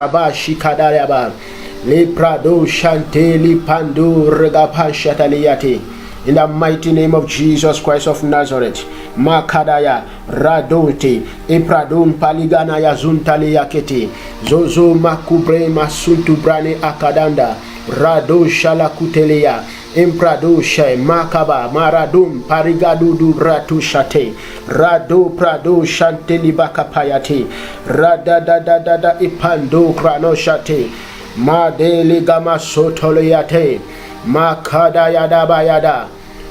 Shikadaraba Leprado Shanteli Pando Regapa Shataliyati. In the mighty name of Jesus Christ of Nazareth, Makadaya Radonte Epradon Paliganaya Zuntaliyaketi Zozo Makubre Masuntubrane Akadanda Rado Shalakuteleya Emprado Shai Makaba Maradum Parigadudu Bratu Shate Rado Prado Shanteli Bakapayati Radadadadada Ipando Krano Shate Madeli Gama Sotolayate Makada Yadaba Yada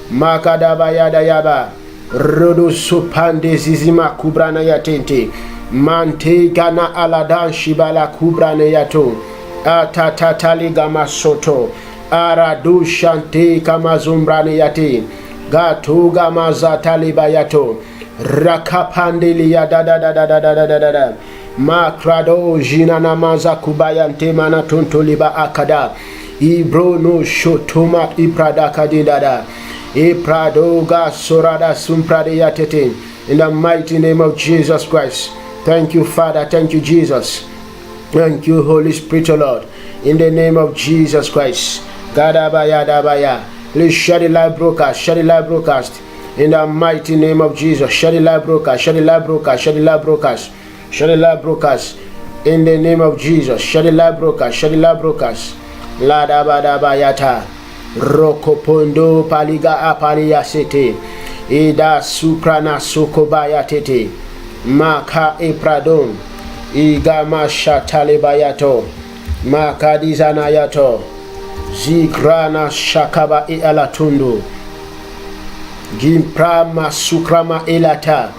Makadaba Yada Yaba Rodo Supande Zizima Kubrana Yatente Mante Gana Aladan Shibala Kubrana Yato Atatatali Gama Soto Aradu Shante Kamazumbrane Yate Gato Gama Zatali Bayato Rakapandeli Yada da da da da da da da da Makrado Jina Namaza Kubayante Manatuntoliba Akada Ibro no Shotoma Iprada Kadidada Ipradoga Sorada Sumpradeyatete. In the mighty name of Jesus Christ. Thank you, Father. Thank you, Jesus. Thank you, Holy Spirit, Lord. In the name of Jesus Christ. Gadabaya Dabaya. Please share the live broadcast. Share the live broadcast. In the mighty name of Jesus. Share the live broadcast. Share the live broadcast. Share the live broadcast. Share the live broadcast. In the name of Jesus. Share the live broadcast. Share the live broadcast. La Dabadabayata. Rokopondo Paliga Apalia Sete. Ida Suprana Sokobaya Tete. Maka Epradon. Igama Shatalebayato. Maka Dizanayato. Zigrana Shakaba e Alatundo. Gimprama Sukrama Elata.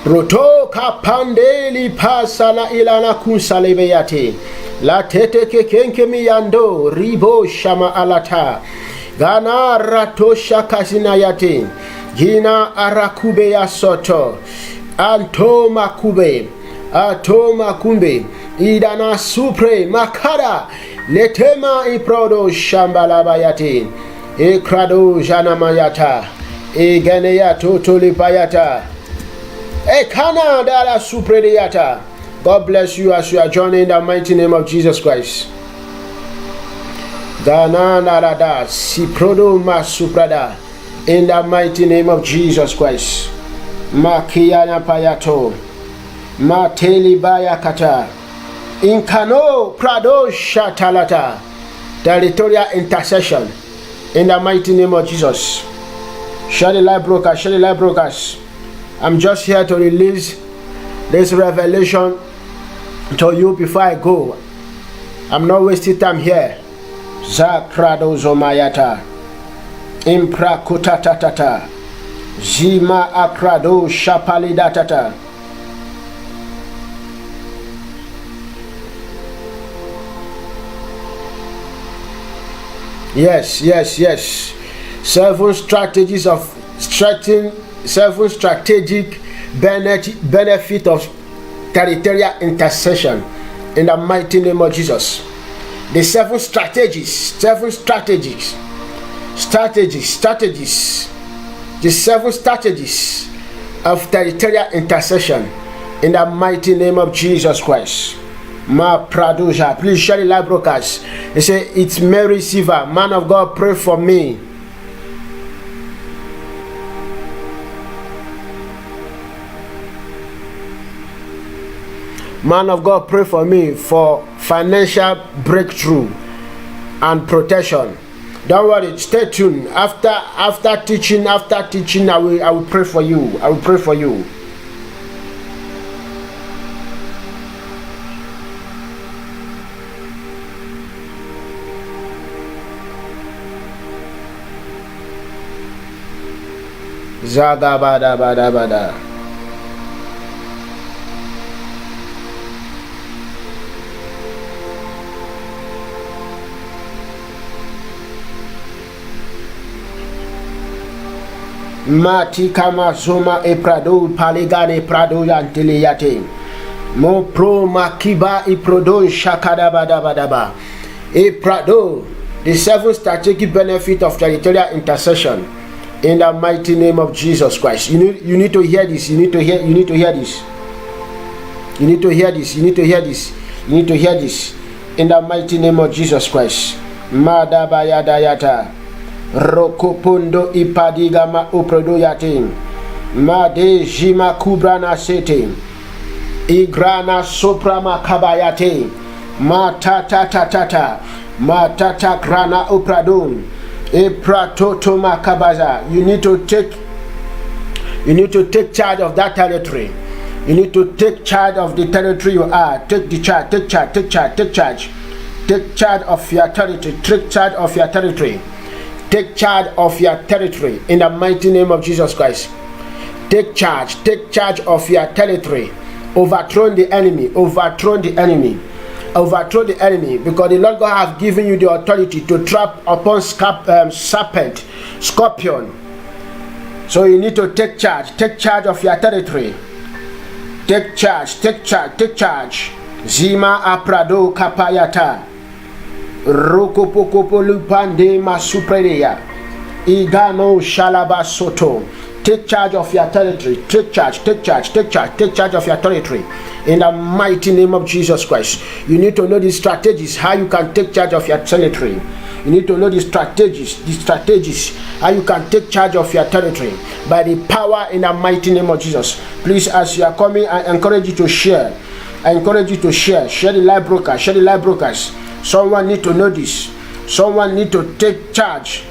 Roto Kapandeli Pasala Ilana Kunsalebeyate. La tete kekenke miyando ribo shama alata. Gana rato shakazina yate. Gina arakube ya soto. Anto makube. Ato makumbe. Idana supre makada. Letema iprodo shambalaba yate. Ekrado janamayata. Egeneyato tolipayata. Ekana dala supre de yata. God bless you as you are joining in the mighty name of Jesus Christ. Dana narada siprodo masuprada. In the mighty name of Jesus Christ. Makiyana payato. Mateli bayakata. Inkano prado shatalata. Territorial intercession. In the mighty name of Jesus. Share the live broadcast. Share the live broadcast. I'm just here to release this revelation to you before I go. I'm not wasting time here. Zakrado zomayata. Impra kutatatata. Zima akrado shapalidatata. Yes. 7 strategies of stretching. 7 strategic benefit of territorial intercession in the mighty name of Jesus. The 7 strategies. The 7 strategies of territorial intercession in the mighty name of Jesus Christ. Ma Pradoja, please share the live broadcast. They say it's Mary Siva, man of God, pray for me. Man of God, pray for me for financial breakthrough and protection. Don't worry, stay tuned. After teaching, I will pray for you. I will pray for you. Zagabada. Mati kama zoma e prado paligane prado yanteleyate. Mo pro makiba e prodo shakadabadabadaba. E prado, the 7 strategic benefit of territorial intercession in the mighty name of Jesus Christ. You need to hear this. You need to hear this. You need to hear this. In the mighty name of Jesus Christ. Madabayadayata. Rokopondo ipadigama uprodoyate. Made jima kubrana sete. Igrana soprama kabayate. Matata tatata. Matata grana upradon. Epratoto makabaza. You need to take charge of that territory. You need to take charge of the territory you are. Take charge of your territory. Take charge of your territory. Take charge of your territory in the mighty name of Jesus Christ. Take charge of your territory. Overthrow the enemy, because the Lord God has given you the authority to trap upon serpent, scorpion. So you need to take charge of your territory. Take charge. Zima aprado kapayata. Rokopokopolupande masupreya. Igano shalaba soto. Take charge of your territory. Take charge of your territory. In the mighty name of Jesus Christ. You need to know the strategies, how you can take charge of your territory. You need to know the strategies, how you can take charge of your territory by the power in the mighty name of Jesus. Please, as you are coming, I encourage you to share. Share the live broadcast. Someone need to know this. Someone need to take charge.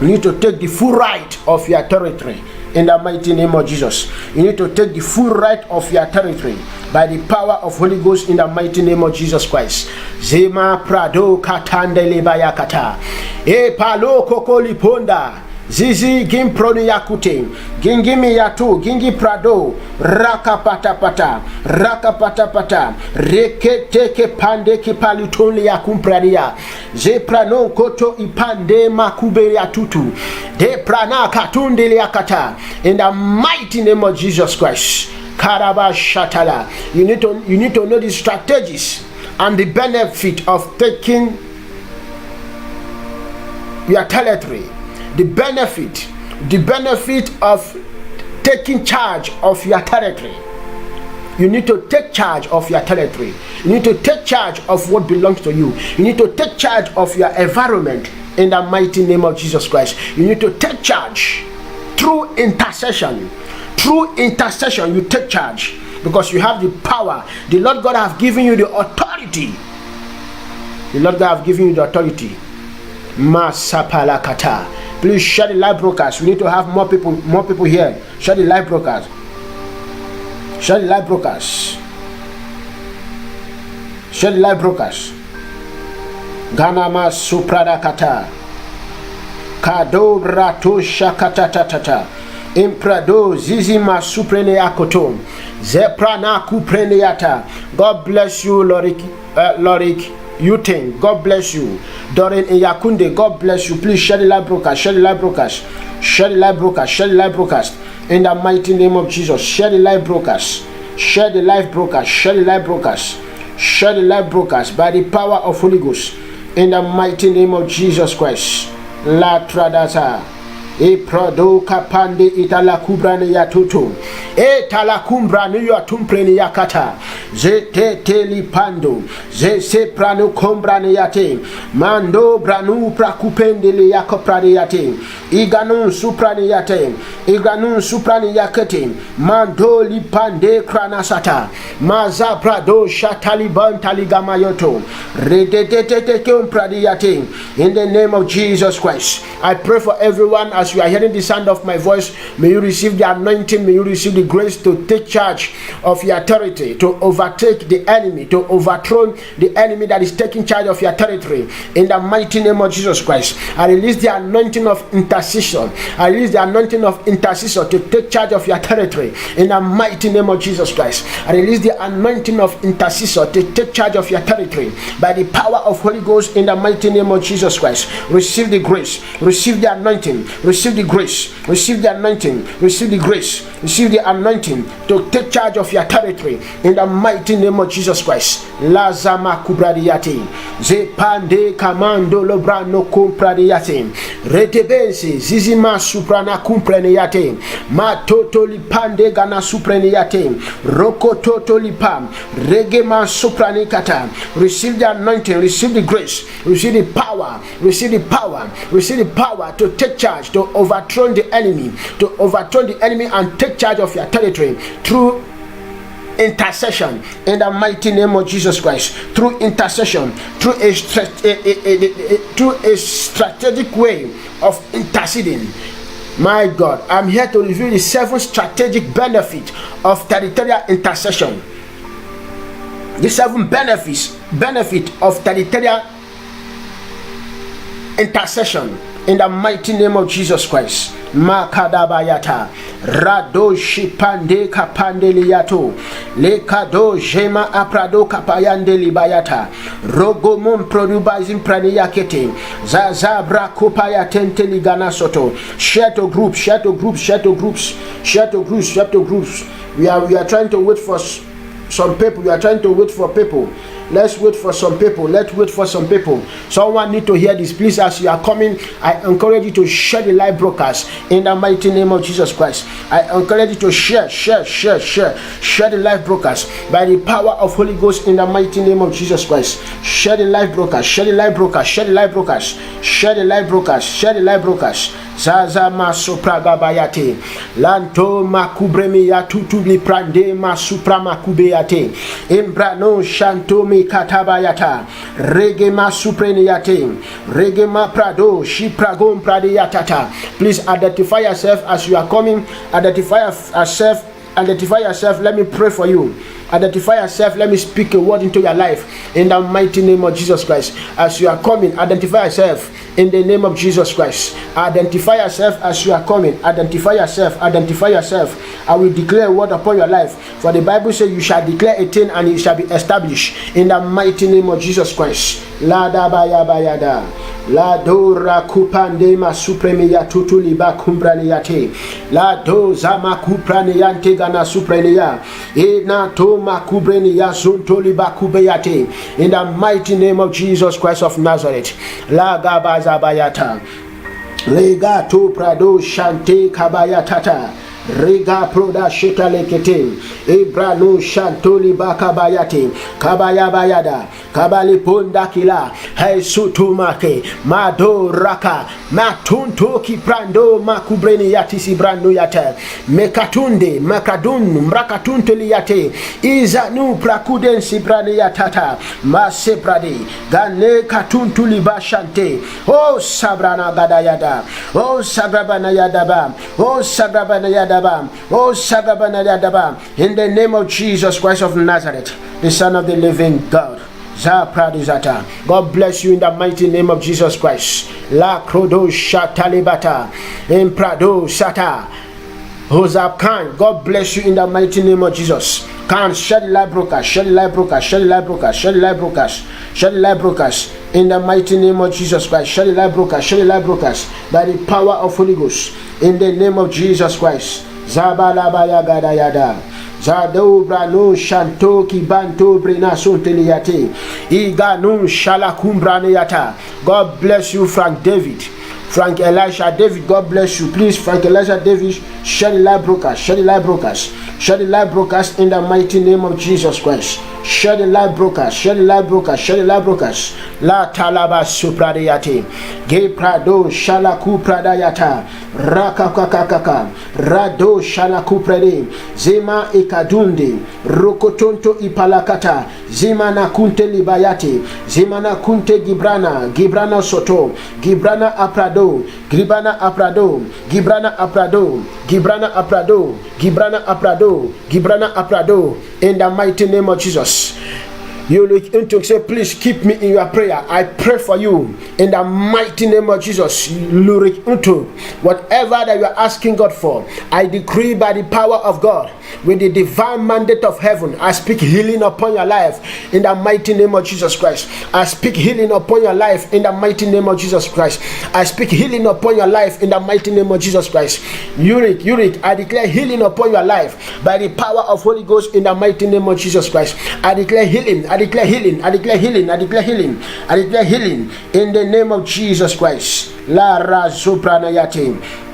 You need to take the full right of your territory in the mighty name of Jesus. You need to take the full right of your territory by the power of Holy Ghost in the mighty name of Jesus Christ. Zema prado katandele bayakata. E palo kokoli ponda. Zizi gim proni yakute. Gingimi yatu. Gingi prado. Rakapatapata. Reketeke pande kipalitoni yakumpradia. Ze prano koto ipande makube yatutu. De prana katundele yakata. In the mighty name of Jesus Christ. Karaba shatala. You need to know the strategies and the benefit of taking your territory. The benefit of taking charge of your territory. You need to take charge of your territory. You need to take charge of what belongs to you. You need to take charge of your environment in the mighty name of Jesus Christ. You need to take charge through intercession. Through intercession, you take charge because you have the power. The Lord God has given you the authority. Masapalakata. Please share the live broadcast. We need to have more people here. Share the live broadcast. Ganama suprada kata. Kado brato shakata tata. Imprado zizima suprene akoto. Zeprana kupreneata. God bless you, Lorik. Uten, God bless you. Dorin Yakunde, God bless you. Please share the live broadcast. In the mighty name of Jesus, share the live broadcast by the power of Holy Ghost. In the mighty name of Jesus Christ. La Tradasa. E prado kapande itala kubrane yatutu. E tala kumbrane yatumprene yakata. Ze te telipando. Ze se prano kombrane yate. Mando branu prakupende le yakoprane yate. Iganun suprane yate. Iganun suprane yakete. Mando lipande kranasata. Maza prado shataliban taligamayoto. Redetete kumprane yate. In the name of Jesus Christ, I pray for everyone as you are hearing the sound of my voice. May you receive the anointing, may you receive the grace to take charge of your territory, to overtake the enemy, to overthrow the enemy that is taking charge of your territory. In the mighty name of Jesus Christ, I release the anointing of intercession. I release the anointing of intercessor to take charge of your territory. In the mighty name of Jesus Christ, I release the anointing of intercessor to take charge of your territory by the power of Holy Ghost. In the mighty name of Jesus Christ, receive the grace, receive the anointing, receive receive the grace, receive the anointing, receive the grace, receive the anointing to take charge of your territory in the mighty name of Jesus Christ. Lazama kubradiate, zepande kamando lobrano kumpradiate, retebense zizima suprana kumpreniate, matoto lipande gana supreniate, roko toto lipam, regema supranikata. Receive the anointing, receive the grace, receive the power, receive the power, receive the power to take charge, to overthrow the enemy, and take charge of your territory through intercession in the mighty name of Jesus Christ. Through intercession, through a strategic way of interceding. My God, I'm here to reveal the 7 strategic benefits of territorial intercession. The 7 benefit of territorial intercession in the mighty name of Jesus Christ. Makadabayata Rado Shipande Kapandeliato Lekado Jema Aprado Kapayandeli Bayata Rogomon Produbizing Praniyakete Zazabra Kopaya Tenteli Ganasoto. Share to groups. We are trying to wait for some people. We are trying to wait for people. Let's wait for some people. Someone need to hear this. Please, as you are coming, I encourage you to share the live broadcast in the mighty name of Jesus Christ. I encourage you to share the live broadcast by the power of Holy Ghost in the mighty name of Jesus Christ. Share the live broadcast. Zaza masopraga bayate lanto makubremi ya tutubli prande masupra makubeyate embrano shanto mi katabayata rege masupreni yate rege ma prado shipragom prade yatata. Please identify yourself as you are coming. Identify yourself. Let me pray for you. Identify yourself. Let me speak a word into your life in the mighty name of Jesus Christ. As you are coming, identify yourself in the name of Jesus Christ. Identify yourself as you are coming. Identify yourself. I will declare a word upon your life. For the Bible says you shall declare a thing and it shall be established in the mighty name of Jesus Christ. Lada baya bayada. La do rakupande masupreme ya tutuli ba kumbrani yate. La do zama kuprani yante gana suprene ya. E na to makubreni ya zuntoli ba kubeyate. In the mighty name of Jesus Christ of Nazareth. La gabaza bayata. Lega to prado shante kabayatata. Rega proda shetalekete Ebrano shantoli bakabayate kabayabayada kabali ponda kila hai sutumake mado raka matunto ki prando makubreni yatisi brando yata mekatunde makadun mrakatunte yate izanu prakudensi brani yatata maseprade gane katuntu libashante o sabrana gadayada o sabrabana yadaba o sabrabana yadaba. Oh, in the name of Jesus Christ of Nazareth, the Son of the living God. God bless you in the mighty name of Jesus Christ. La Krodo Shatalibata in Prado Sata. Hosab Khan, God bless you in the mighty name of Jesus. Khan, share the live broadcast in the mighty name of Jesus Christ. Share the live broadcast by the power of Holy Ghost in the name of Jesus Christ. Zabalabaya gada yada. Zado brano shanto kibanto brina sonteliate. Iganu shalakumbrane yata. God bless you, Frank David. Frank Elisha David, God bless you. Please, Frank Elisha David, share the live broadcast in the mighty name of Jesus Christ. Share the live broadcast. La talaba supradayate. Ge prado shalaku pradayata. Rakakakaka. Rado shalaku prade. Zema ekadunde. Rokotonto ipalakata. Zima na kunte libayate. Zima na kunte Gibrana soto. Gibrana aprado. In the mighty name of Jesus. You look into say, please keep me in your prayer. I pray for you in the mighty name of Jesus. You look into whatever that you are asking God for. I decree by the power of God, with the divine mandate of heaven, I speak healing upon your life in the mighty name of Jesus Christ. I speak healing upon your life in the mighty name of Jesus Christ. I speak healing upon your life in the mighty name of Jesus Christ. Uric, I declare healing upon your life by the power of Holy Ghost in the mighty name of Jesus Christ. I declare healing, I declare healing, I declare healing, I declare healing, I declare healing in the name of Jesus Christ. La razupranayate.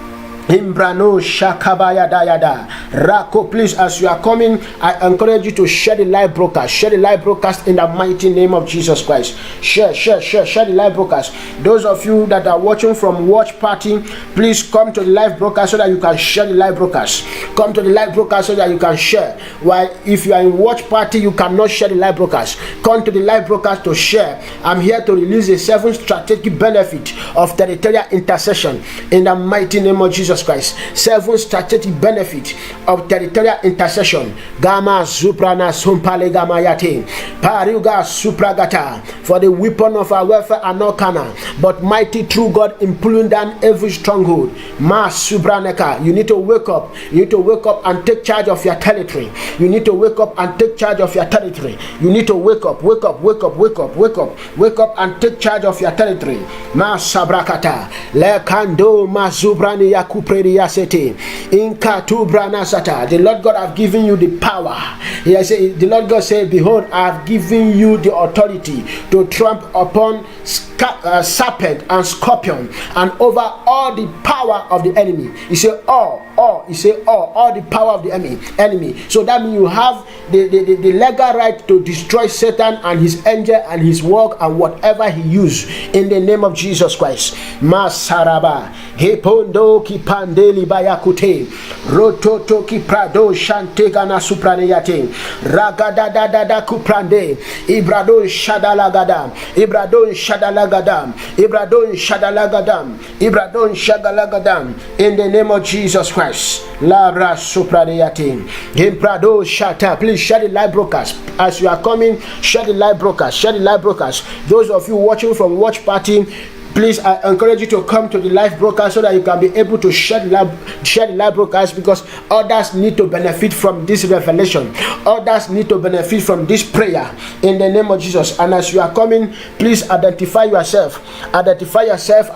Imbrano Shakabaya Dayada Rako. Please, as you are coming, I encourage you to share the live broadcast. Share the live broadcast in the mighty name of Jesus Christ. Share the live broadcast. Those of you that are watching from watch party, please come to the live broadcast so that you can share the live broadcast. Come to the live broadcast so that you can share. While if you are in watch party, you cannot share the live broadcast. Come to the live broadcast to share. I'm here to release the 7 strategic benefit of territorial intercession in the mighty name of Jesus Christ. 7 strategic benefit of territorial intercession. Gamma Zuprana Sumpale Gamma Yate Pariuga Supragata. For the weapon of our warfare are not carnal, but mighty through God in pulling down every stronghold. Mas Subraneka. You need to wake up. You need to wake up and take charge of your territory. You need to wake up and take charge of your territory. You need to wake up and take charge of your territory. Mas Sabrakata Lekando Mazubrani Yakup. The Lord God have given you the power. The Lord God said, behold, I have given you the authority to trample upon serpent and scorpion and over all the power of the enemy. He said all the power of the enemy. So that means you have the legal right to destroy Satan and his angel and his work and whatever he used in the name of Jesus Christ. Masaraba Hepondo Kipandeli Bayakute Rototo Kiprado Shantegana Supraneyate Ragadada Kuprande Ibradon Shadalagadam in the name of Jesus Christ. Labra Supraneyate Imprado Shata. Please share the live broadcast. As you are coming, share the live broadcast. Those of you watching from watch party, please, I encourage you to come to the live broadcast so that you can be able to share the live broadcast, because others need to benefit from this revelation. Others need to benefit from this prayer in the name of Jesus. And as you are coming, please identify yourself. I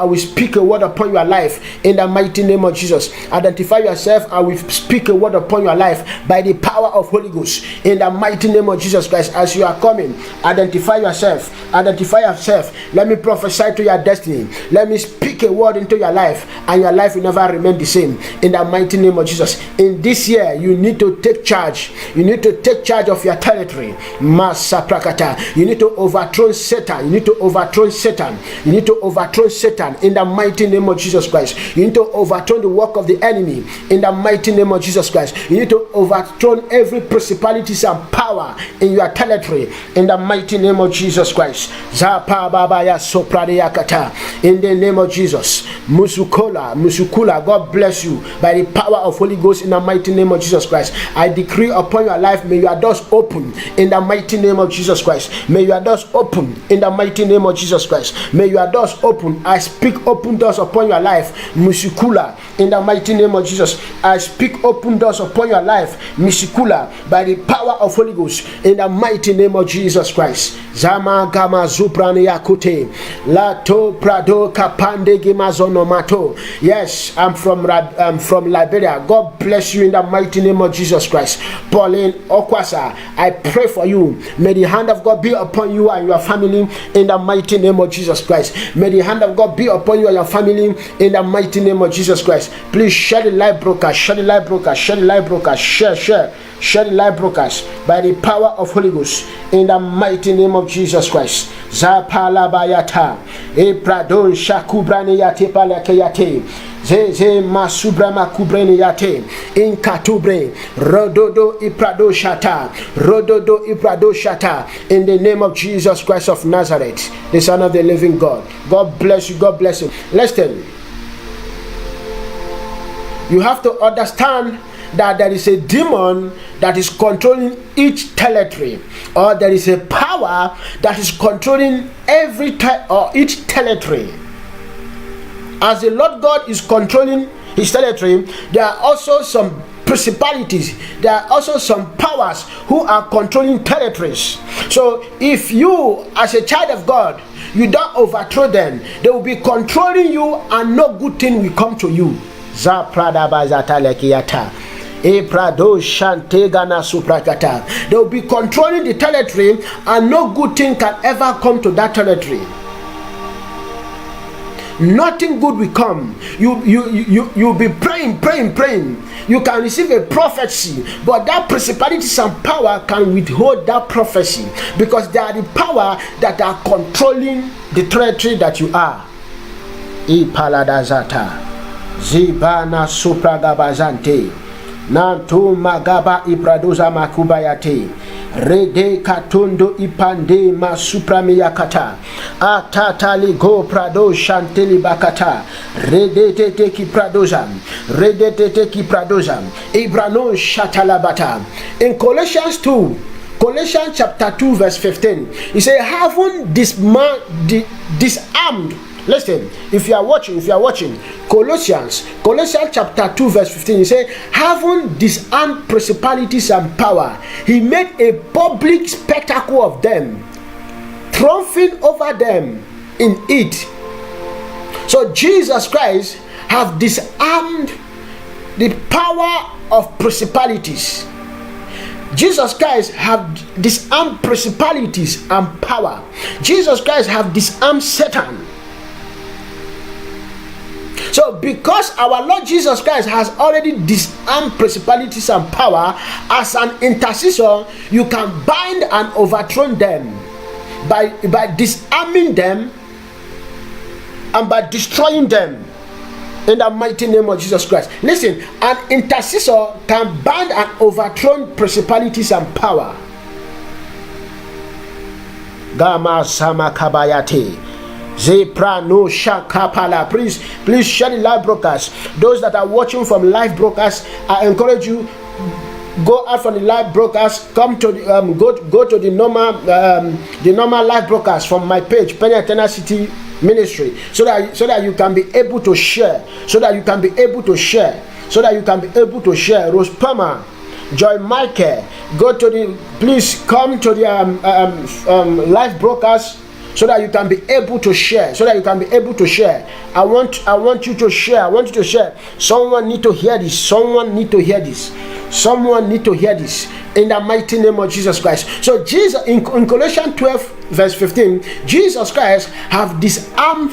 will speak a word upon your life in the mighty name of Jesus. Identify yourself. I will speak a word upon your life by the power of Holy Ghost in the mighty name of Jesus Christ. As you are coming, identify yourself. Let me prophesy to your destiny. Let me speak a word into your life, and your life will never remain the same in the mighty name of Jesus. In this year, you need to take charge. You need to take charge of your territory. Masa Prakata. You need to overthrow Satan. In the mighty name of Jesus Christ. You need to overthrow the work of the enemy in the mighty name of Jesus Christ. You need to overthrow every principalities and power in your territory in the mighty name of Jesus Christ. Zapa Babaya Sopradeyakata. In the name of Jesus. Musukula, God bless you by the power of Holy Ghost in the mighty name of Jesus Christ. I decree upon your life, may your doors open in the mighty name of Jesus Christ. May your doors open in the mighty name of Jesus Christ. May your doors open. I speak open doors upon your life. Musukula, in the mighty name of Jesus. I speak open doors upon your life. Musukula, by the power of Holy Ghost in the mighty name of Jesus Christ. Zama Gama Zuprani Yakute Lato Prado Kapande Gimazono Mato. Yes, I'm from Liberia. God bless you in the mighty name of Jesus Christ. Pauline Okwasa, I pray for you. May the hand of God be upon you and your family in the mighty name of Jesus Christ. May the hand of God be upon you and your family in the mighty name of Jesus Christ. Please share the live broadcast. Share the live broadcast by the power of Holy Ghost in the mighty name of Jesus Christ. Zapala Bayata Epradon Shakubrani Yate Palakayate Zeze Masubrama Kubreni Yate Inkatubre Rododo Iprado Shata in the name of Jesus Christ of Nazareth, the Son of the living God. God bless you. Listen, you have to understand that there is a demon that is controlling each territory, or there is a power that is controlling each territory. As the Lord God is controlling his territory, there are also some principalities, there are also some powers who are controlling territories. So if you, as a child of God, you don't overthrow them, they will be controlling you and no good thing will come to you. They will be controlling the territory and no good thing can ever come to that territory. Nothing good will come. You'll be praying. You can receive a prophecy, but that principalities and power can withhold that prophecy, because they are the power that are controlling the territory that you are. Ipaladazata Zibana Supragabazante Nantu Magaba Ipradoza Makubayate Rede Katundo Ipande Masupramiakata Atatali Go Prado Shanteli Bakata Rede Teki Pradozam Rede Teki Pradozam Ibrano Shatalabata. In Colossians Colossians chapter 2 verse 15, he said, having disarmed. Listen, if you are watching, Colossians chapter 2 verse 15, he said, having disarmed principalities and power, he made a public spectacle of them, triumphing over them in it. So Jesus Christ have disarmed the power of principalities. Jesus Christ have disarmed principalities and power. Jesus Christ have disarmed Satan. So because our Lord Jesus Christ has already disarmed principalities and power, as an intercessor, you can bind and overthrow them by disarming them and by destroying them in the mighty name of Jesus Christ. Listen, an intercessor can bind and overthrow principalities and power. Gama Sama Kabayate. Zeprano Shakapala. Please share the live broadcast. Those that are watching from live broadcast, I encourage you, go out from the live broadcast, come to the go to the normal live broadcast from my page, Penny Eternal City Ministry, so that you can be able to share, Rose Palmer, Joy Michael, please come to the live broadcast, so that you can be able to share. I want you to share. Someone need to hear this. In the mighty name of Jesus Christ. So Jesus, in Colossians 12 verse 15, Jesus Christ have disarmed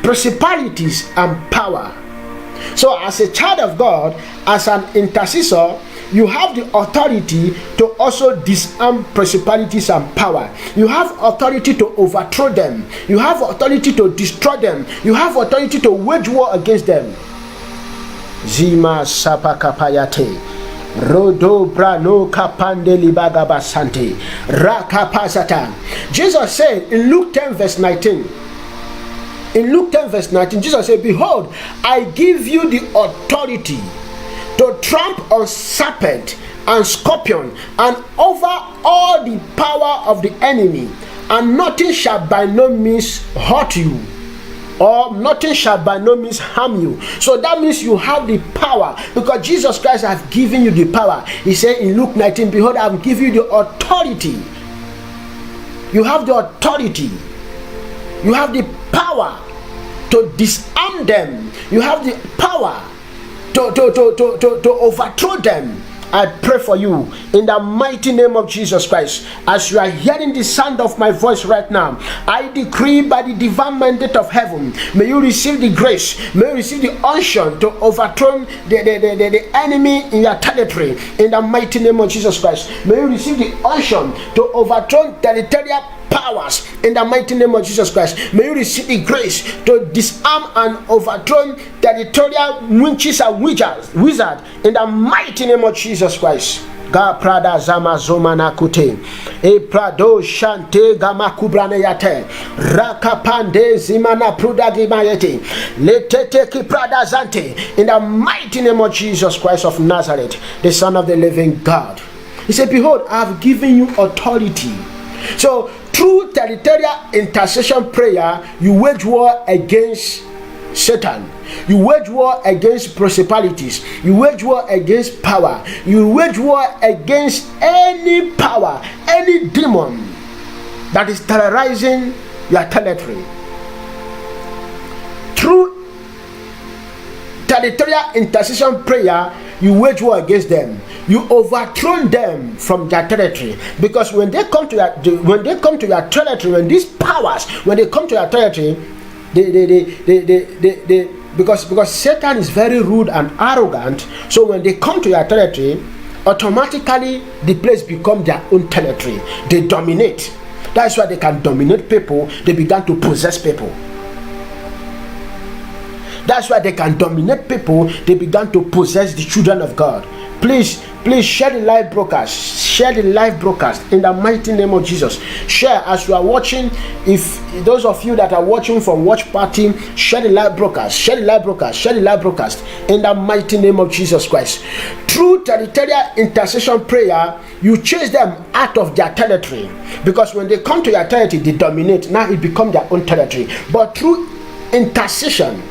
principalities and power. So as a child of God, as an intercessor, you have the authority to also disarm principalities and power. You have authority to overthrow them. You have authority to destroy them. You have authority to wage war against them. Zima sapakapayate. Rodo brano kapande libaga basante. Rakapasata. Jesus said in Luke 10 verse 19. Jesus said, behold, I give you the authority to trample on serpent and scorpion and over all the power of the enemy, and nothing shall by no means hurt you, or nothing shall by no means harm you. So that means you have the power, because Jesus Christ has given you the power. He said in Luke 19, behold, I will give you the authority. You have the authority. You have the power to disarm them. You have the power to overthrow them. I pray for you in the mighty name of Jesus Christ. As you are hearing the sound of my voice right now, I decree by the divine mandate of heaven, may you receive the grace, may you receive the unction to overthrow the enemy in your territory in the mighty name of Jesus Christ. May you receive the unction to overthrow territorial powers in the mighty name of Jesus Christ. May you receive the grace to disarm and overthrow territorial witches and wizards in the mighty name of Jesus Christ. ga prada zama zomana kute e prado shante gama kubrane yate rakapande zimana pruda gimayete letete ki prada zante. In the mighty name of Jesus Christ of Nazareth, the Son of the living God. He said, behold, I have given you authority. So through territorial intercession prayer, you wage war against Satan. You wage war against principalities. You wage war against power. You wage war against any power, any demon that is terrorizing your territory. Through territorial intercession prayer, you wage war against them. You overthrow them from their territory, because when they come to your territory, when these powers, when they come to your territory, because Satan is very rude and arrogant. So when they come to your territory, automatically the place becomes their own territory. They dominate. That's why they can dominate people. They began to possess people. That's why they can dominate people. They began to possess the children of God. Please share the live broadcast. Share the live broadcast in the mighty name of Jesus. Share as you are watching. If those of you that are watching from watch party, share the live broadcast. Share the live broadcast. Share the live broadcast in the mighty name of Jesus Christ. Through territorial intercession prayer, you chase them out of their territory, because when they come to your territory, they dominate. Now it becomes their own territory. But through intercession,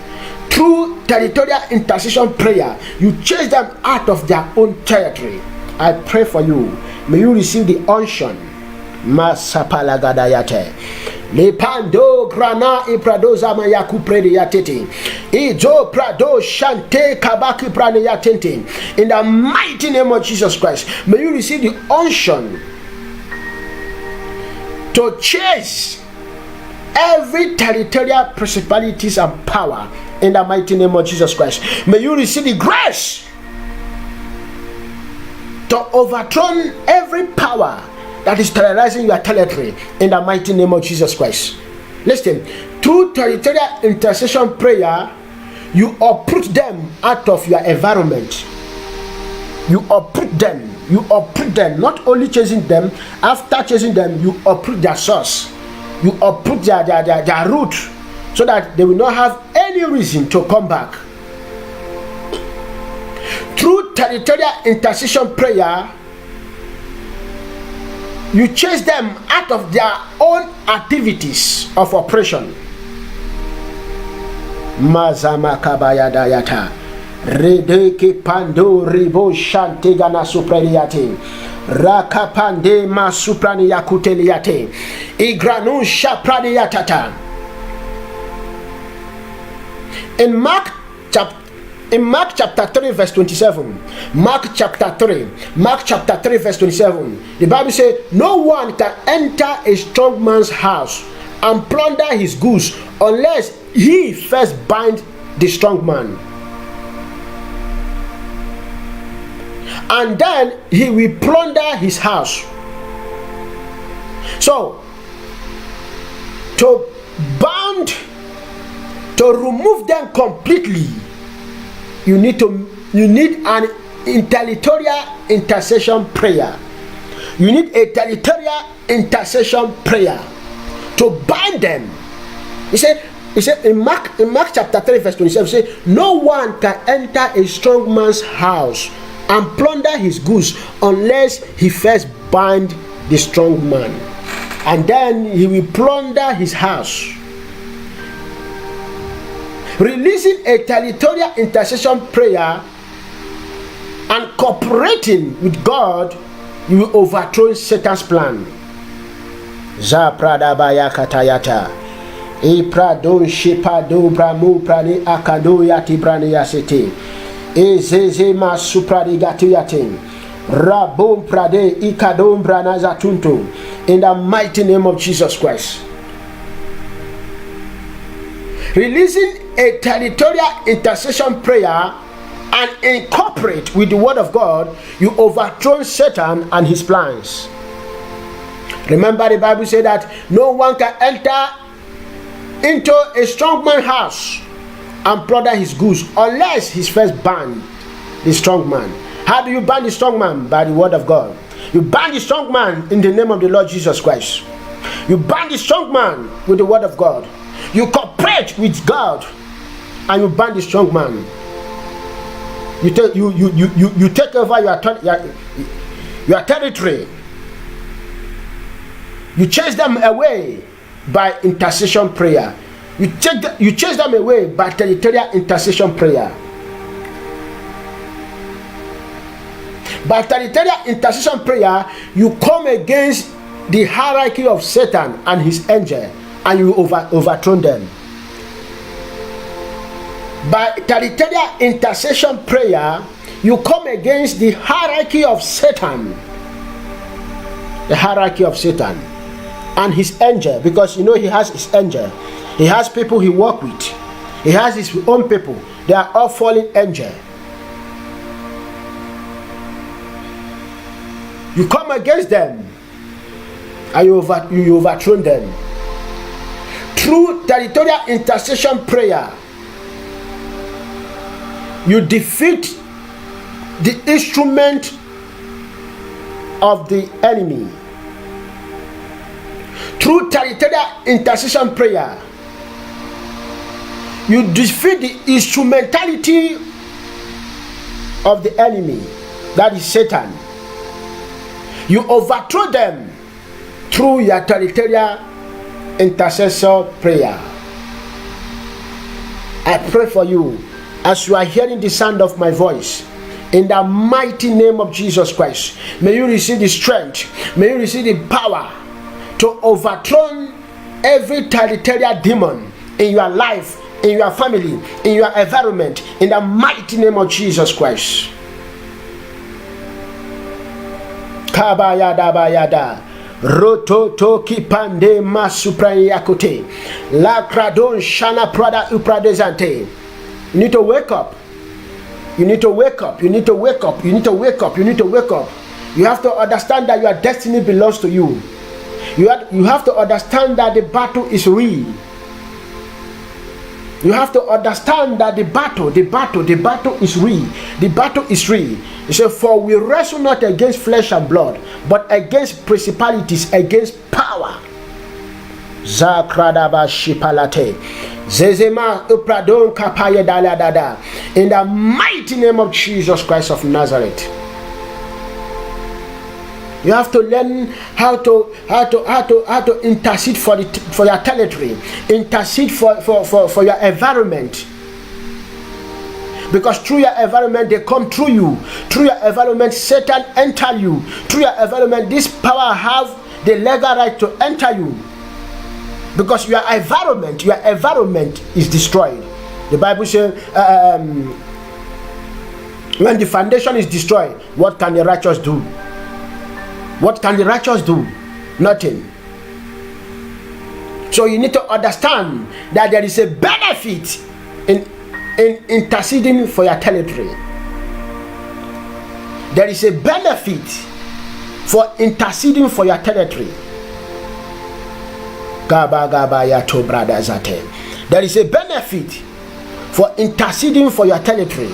through territorial intercession prayer, you chase them out of their own territory. I pray for you. May you receive the unction. Masapalagadayate. Lepando grana iprado zama yaku prede yatete. Ijo prado shante kabaki prane yatente. In the mighty name of Jesus Christ, may you receive the unction to chase every territorial principalities and power. In the mighty name of Jesus Christ, may you receive the grace to overthrow every power that is terrorizing your territory. In the mighty name of Jesus Christ. Listen, through territorial intercession prayer, you uproot them out of your environment. You uproot them. You uproot them. Not only chasing them, after chasing them, you uproot their source. You uproot their root, so that they will not have any reason to come back. Through territorial intercession prayer, you chase them out of their own activities of oppression. Mazama kabaya dayata redeke pando ribo shante gana supreniate rakapande masuprani yakuteliate igranu shaprani yatata. In Mark chapter 3 verse 27, Mark chapter 3 verse 27, the Bible says, no one can enter a strong man's house and plunder his goods unless he first bind the strong man, and then he will plunder his house. So to remove them completely, you need an territorial intercession prayer. You need a territorial intercession prayer to bind them. He said in Mark chapter 3 verse 27, he said, no one can enter a strong man's house and plunder his goods unless he first bind the strong man, and then he will plunder his house. Releasing a territorial intercession prayer and cooperating with God, you will overthrow Satan's plan. Zaprada baya katayata. Ipradon shipado bramu prani akado yati brani yasete. Ezeze masupradi gatuyate. Rabom prade ikadom brana zatunto. In the mighty name of Jesus Christ. Releasing a territorial intercession prayer and incorporate with the word of God, you overthrow Satan and his plans. Remember, the Bible said that no one can enter into a strong man's house and plunder his goods unless he's first bind the strong man. How do you bind the strong man? By the word of God. You bind the strong man in the name of the Lord Jesus Christ. You bind the strong man with the word of God. You cooperate with God and you bind the strong man. You take over your territory. You chase them away by intercession prayer. You chase them away by territorial intercession prayer. By territorial intercession prayer, you come against the hierarchy of Satan and his angel, and you overthrow them. By territorial intercession prayer, you come against the hierarchy of Satan. The hierarchy of Satan and his angel, because you know he has his angel. He has people he works with. He has his own people. They are all fallen angels. You come against them and you overthrow them. Through territorial intercession prayer, you defeat the instrument of the enemy. Through territorial intercession prayer, you defeat the instrumentality of the enemy, that is Satan. You overthrow them through your territorial intercessor prayer. I pray for you as you are hearing the sound of my voice. In the mighty name of Jesus Christ, may you receive the strength, may you receive the power to overthrow every territorial demon in your life, in your family, in your environment, in the mighty name of Jesus Christ. Kabayada roto toki pande masuprayakote la kradon shana prada upradezante. You need to wake up. You need to wake up. You need to wake up. You need to wake up. You need to wake up. You have to understand that your destiny belongs to you. You have to understand that the battle is real. You have to understand that the battle is real. The battle is real. He said, for we wrestle not against flesh and blood, but against principalities, against power. Zakradaba shipalate. Zezema upradon kapaya daladada. In the mighty name of Jesus Christ of Nazareth. You have to learn how to intercede for your territory, intercede for your environment. Because through your environment they come through you. Through your environment Satan enter you. Through your environment this power have the legal right to enter you. Because your environment is destroyed. The Bible says when the foundation is destroyed, what can the righteous do? What can the righteous do? Nothing. So you need to understand that there is a benefit in interceding for your territory. There is a benefit for interceding for your territory. There is a benefit for interceding for your territory.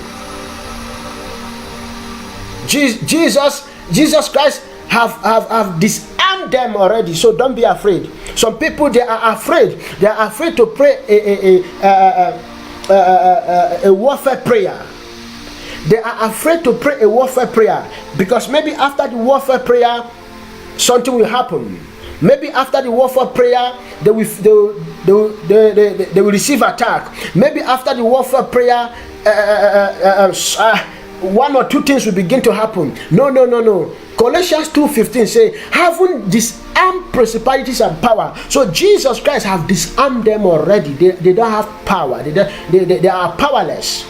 Jesus Christ have disarmed them already, so don't be afraid. Some people they are afraid to pray a warfare prayer. They are afraid to pray a warfare prayer because maybe after the warfare prayer something will happen. Maybe after the warfare prayer they will receive attack. Maybe after the warfare prayer one or two things will begin to happen. No. Colossians 2:15 say, having disarmed principalities and power. So Jesus Christ have disarmed them already. They don't have power. They are powerless.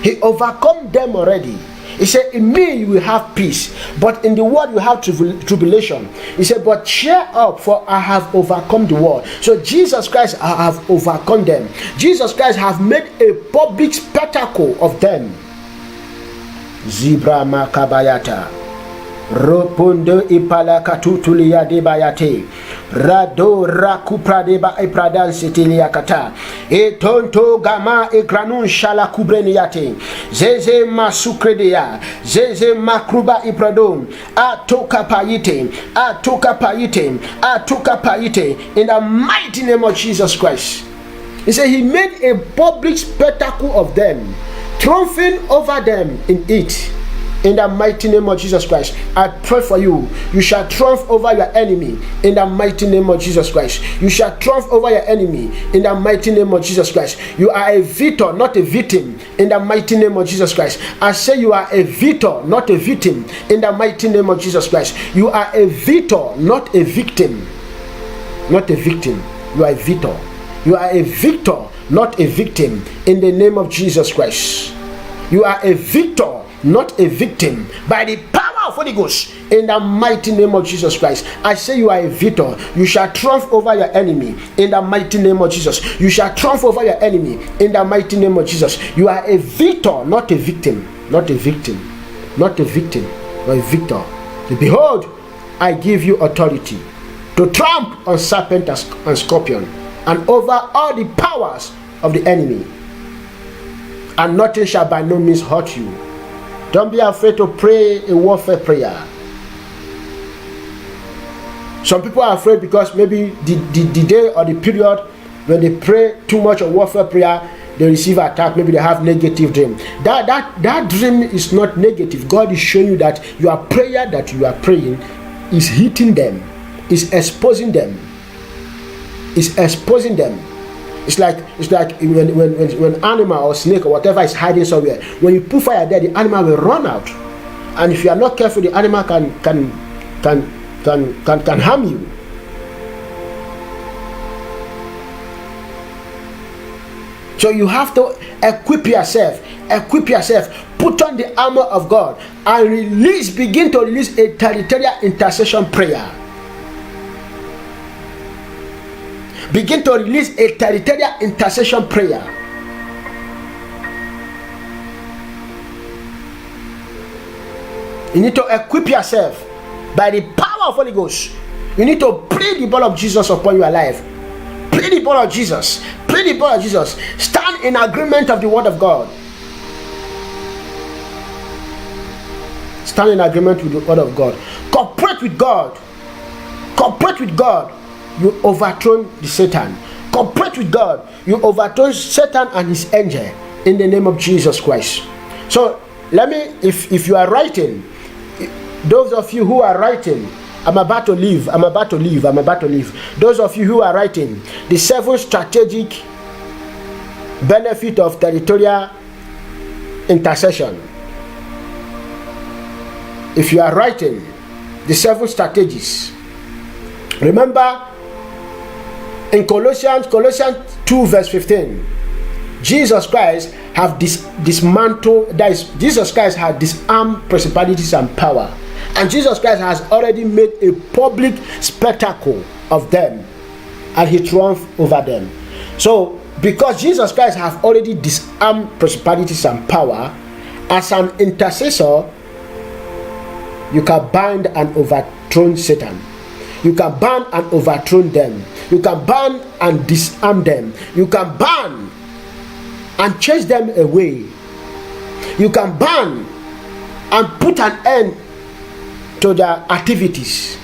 He overcome them already. He said, in me you will have peace, but in the world you have tribulation. He said, but cheer up, for I have overcome the world. So Jesus Christ have overcome them. Jesus Christ have made a public spectacle of them. Zibra makabayata. Ropondo ipala katutulia debayate. rado rakupradeba epradan seteliakata etonto gama ekranun shala kubreniate zeze masukredea zeze makruba ipradon atoka payite in the mighty name of Jesus Christ. He said he made a public spectacle of them, triumphing over them in it. In the mighty name of Jesus Christ, I pray for you. You shall triumph over your enemy. In the mighty name of Jesus Christ, you shall triumph over your enemy. In the mighty name of Jesus Christ, you are a victor, not a victim. In the mighty name of Jesus Christ, I say you are a victor, not a victim. In the mighty name of Jesus Christ, you are a victor, not a victim. Not a victim. You are a victor. You are a victor, not a victim. In the name of Jesus Christ, you are a victor, not a victim, by the power of Holy Ghost. In the mighty name of Jesus Christ, I say you are a victor. You shall triumph over your enemy. In the mighty name of Jesus, you shall triumph over your enemy. In the mighty name of Jesus, you are a victor, not a victim. Not a victim. Not a victim. You are a victor. Behold, I give you authority to tramp on serpent and scorpion, and over all the powers of the enemy, and nothing shall by no means hurt you. Don't be afraid to pray a warfare prayer. Some people are afraid because maybe the day or the period when they pray too much of warfare prayer, they receive attack. Maybe they have negative dream. That dream is not negative. God is showing you that your prayer that you are praying is hitting them, is exposing them, is exposing them. It's like when animal or snake or whatever is hiding somewhere. When you put fire there, the animal will run out, and if you are not careful, the animal can harm you. So you have to equip yourself. Put on the armor of God and begin to release a territorial intercession prayer. Begin to release a territorial intercession prayer. You need to equip yourself by the power of Holy Ghost. You need to plead the blood of Jesus upon your life. Plead the blood of Jesus. Plead the blood of Jesus. Stand in agreement of the word of God. Stand in agreement with the word of God. Cooperate with God. Cooperate with God. You overthrow the Satan. Cooperate with God. You overthrow Satan and his angel in the name of Jesus Christ. So let me, if you are writing, those of you who are writing, I'm about to leave. Those of you who are writing, the 7 strategic benefit of territorial intercession. If you are writing the 7 strategies, remember in Colossians 2 verse 15, Jesus Christ have dismantled, that is, Jesus Christ had disarmed principalities and power, and Jesus Christ has already made a public spectacle of them, and he triumphed over them. So because Jesus Christ have already disarmed principalities and power, as an intercessor, you can bind and overthrow Satan. You can ban and overthrow them. You can ban and disarm them. You can ban and chase them away. You can ban and put an end to their activities.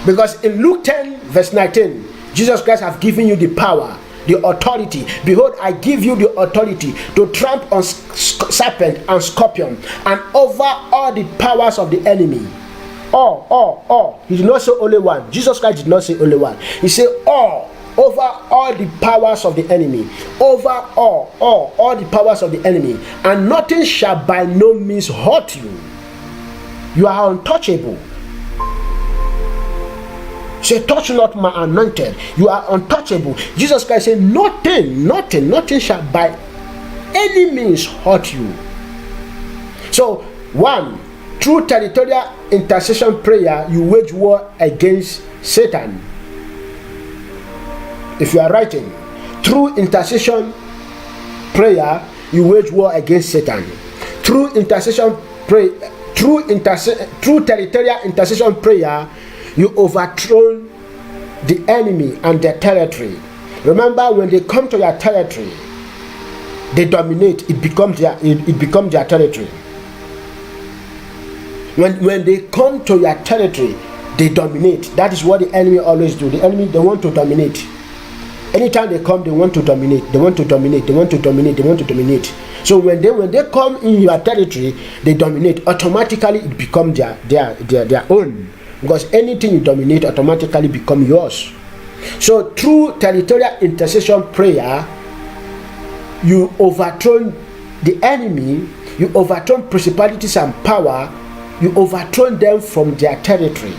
Because in Luke 10 verse 19, Jesus Christ have given you the power, the authority. Behold, I give you the authority to trample on serpent and scorpion and over all the powers of the enemy. All. He did not say only one. Jesus Christ did not say only one. He said all. Over all the powers of the enemy. Over all the powers of the enemy. And nothing shall by no means hurt you. You are untouchable. Say, touch not my anointed. You are untouchable. Jesus Christ said, nothing shall by any means hurt you. So, 1, through territorial intercession prayer, you wage war against Satan. If you are writing, through intercession prayer, you wage war against Satan. Through territorial intercession prayer, You overthrow the enemy and their territory. Remember, when they come to your territory, they dominate. It becomes their territory. When they come to your territory, they dominate. That is what the enemy always do. The enemy, they want to dominate. Anytime they come, they want to dominate. They want to dominate. They want to dominate. They want to dominate. So when they come in your territory, they dominate. Automatically, it becomes their own. Because anything you dominate automatically become yours. So through territorial intercession prayer, you overthrow the enemy, you overthrow principalities and power, you overthrow them from their territory.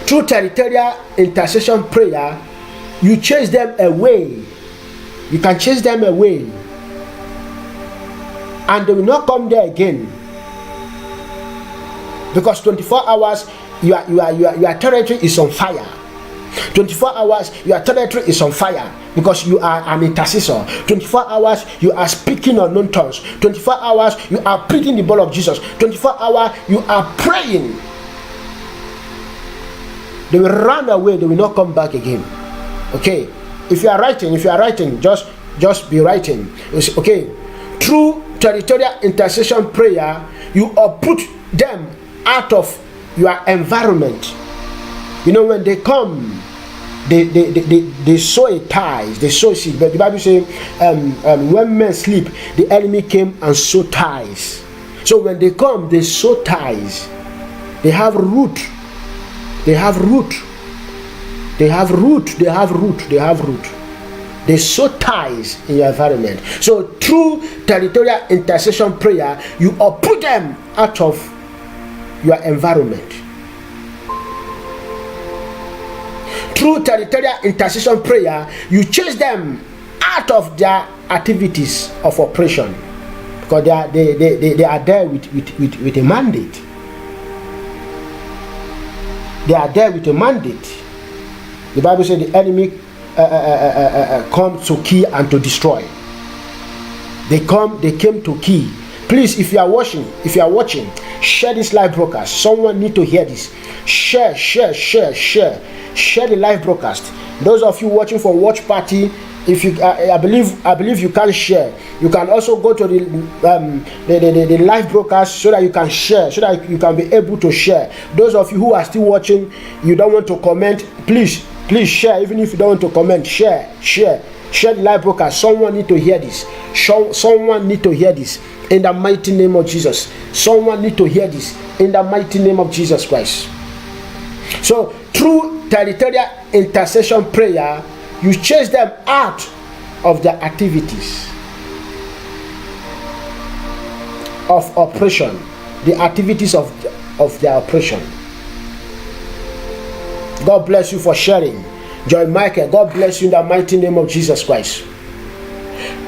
Through territorial intercession prayer, you chase them away. You can chase them away, and they will not come there again. Because 24 hours, your territory is on fire. 24 hours, your territory is on fire because you are an intercessor. 24 hours, you are speaking unknown tongues. 24 hours, you are pleading the blood of Jesus. 24 hours, you are praying. They will run away. They will not come back again. Okay. If you are writing, just be writing. It's okay. Through territorial intercession prayer, you uproot them out of your environment. You know, when they come, they sow a ties, they sow seed. But the Bible says, when men sleep, the enemy came and sowed ties. So when they come, they sow ties. They have root. They have root. They have root. They have root. They have root. They sow ties in your environment. So through territorial intercession prayer, you uproot them out of your environment. Through territorial intercession prayer, you chase them out of their activities of oppression, because they are there with a mandate. They are there with a mandate. The Bible says the enemy come to kill and to destroy. They came to kill. Please, if you are watching, share this live broadcast. Someone need to hear this. Share the live broadcast. Those of you watching for watch party, if you I believe you can share. You can also go to the live broadcast so that you can share, so that you can be able to share. Those of you who are still watching, you don't want to comment, please share. Even if you don't want to comment, share the live broadcast. Someone need to hear this. Someone need to hear this in the mighty name of Jesus. Someone need to hear this in the mighty name of Jesus Christ. So through territorial intercession prayer, you chase them out of their activities of oppression, the activities of their oppression. God bless you for sharing. Joy Michael, God bless you in the mighty name of Jesus Christ.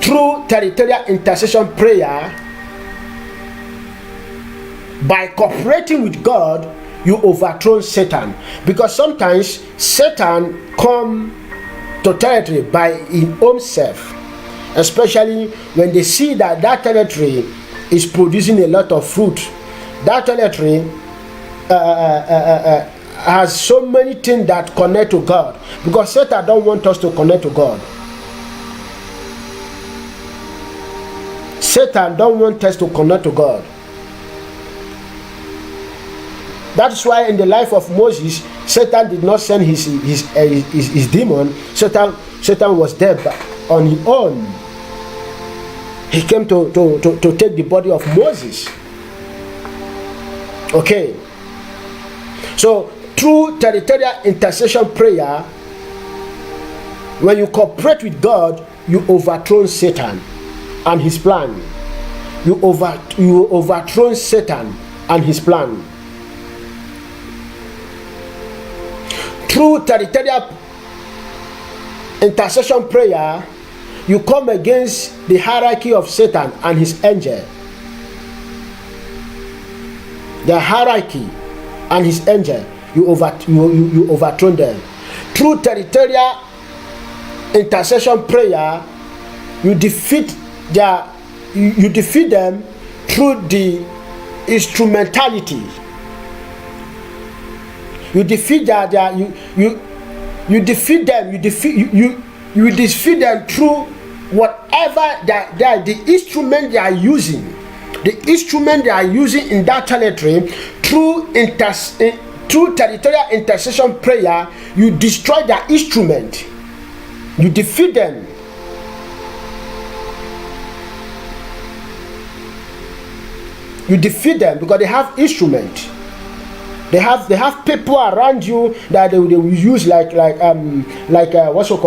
Through territorial intercession prayer, by cooperating with God, you overthrow Satan. Because sometimes Satan come to territory by his own self, especially when they see that territory is producing a lot of fruit. That territory has so many things that connect to God, because Satan don't want us to connect to God. Satan don't want us to connect to God. That's why in the life of Moses, Satan did not send his demon. Satan was there on his own. He came to take the body of Moses. Okay. So through territorial intercession prayer, when you cooperate with God, you overthrow Satan and his plan. You overthrow Satan and his plan. Through territorial intercession prayer, you come against the hierarchy of Satan and his angel. The hierarchy and his angel, you overthrow them. Through territorial intercession prayer, you defeat them through the instrumentality You defeat you defeat them. You defeat them through whatever the instrument they are using. The instrument they are using in that territory, through territorial intercession prayer, you destroy their instrument. You defeat them. You defeat them because they have instrument. They have people around you that they will use like what's it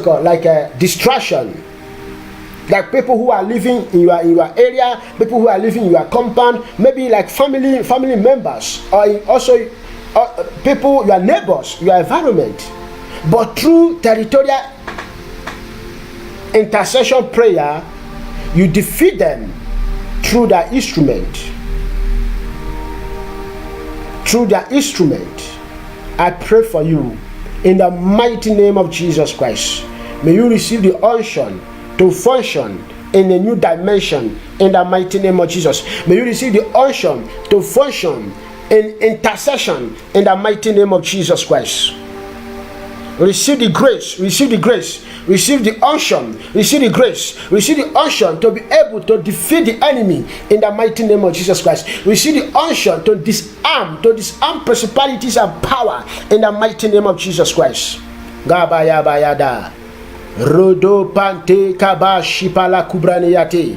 called like distraction. Like people who are living in your area, people who are living in your compound, maybe like family members, or also people, your neighbors, your environment. But through territorial intercession prayer, you defeat them through their instrument. Through their instrument. I pray for you in the mighty name of Jesus Christ. May you receive the unction to function in a new dimension in the mighty name of Jesus. May you receive the unction to function in intercession in the mighty name of Jesus Christ. Receive the grace, receive the grace, receive the unction, receive the grace, receive the unction to be able to defeat the enemy in the mighty name of Jesus Christ. Receive the unction to disarm principalities and power in the mighty name of Jesus Christ. Gabaya bayada. Rodo pante kabashi pala kubraniyate.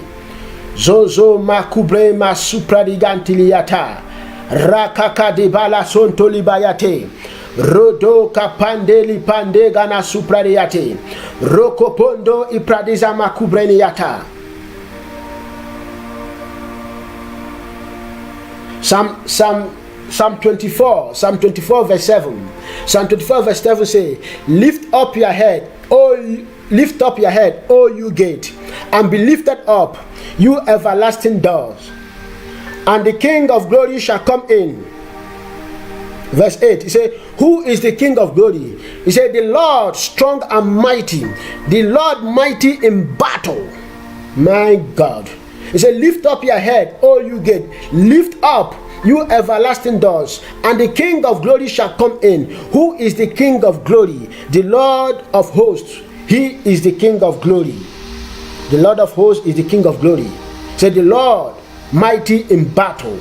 Zozo makubre masupradigantiliata. Rakaka de bala sontolibayate. Rodo kapandeli pande gana supradiate. Rokopondo ipradiza makubreniata. Psalm 24 verse 7. Psalm 24 verse 7 say, lift up your head, O you gate, and be lifted up, you everlasting doors, and the King of glory shall come in. Verse 8, he said, who is the King of glory? He said, the Lord strong and mighty, the Lord mighty in battle. My God. He said, lift up your head, O you gate, lift up, you everlasting doors, and the King of glory shall come in. Who is the King of glory? The Lord of hosts. He is the King of glory. The Lord of hosts is the King of glory. He said, the Lord mighty in battle.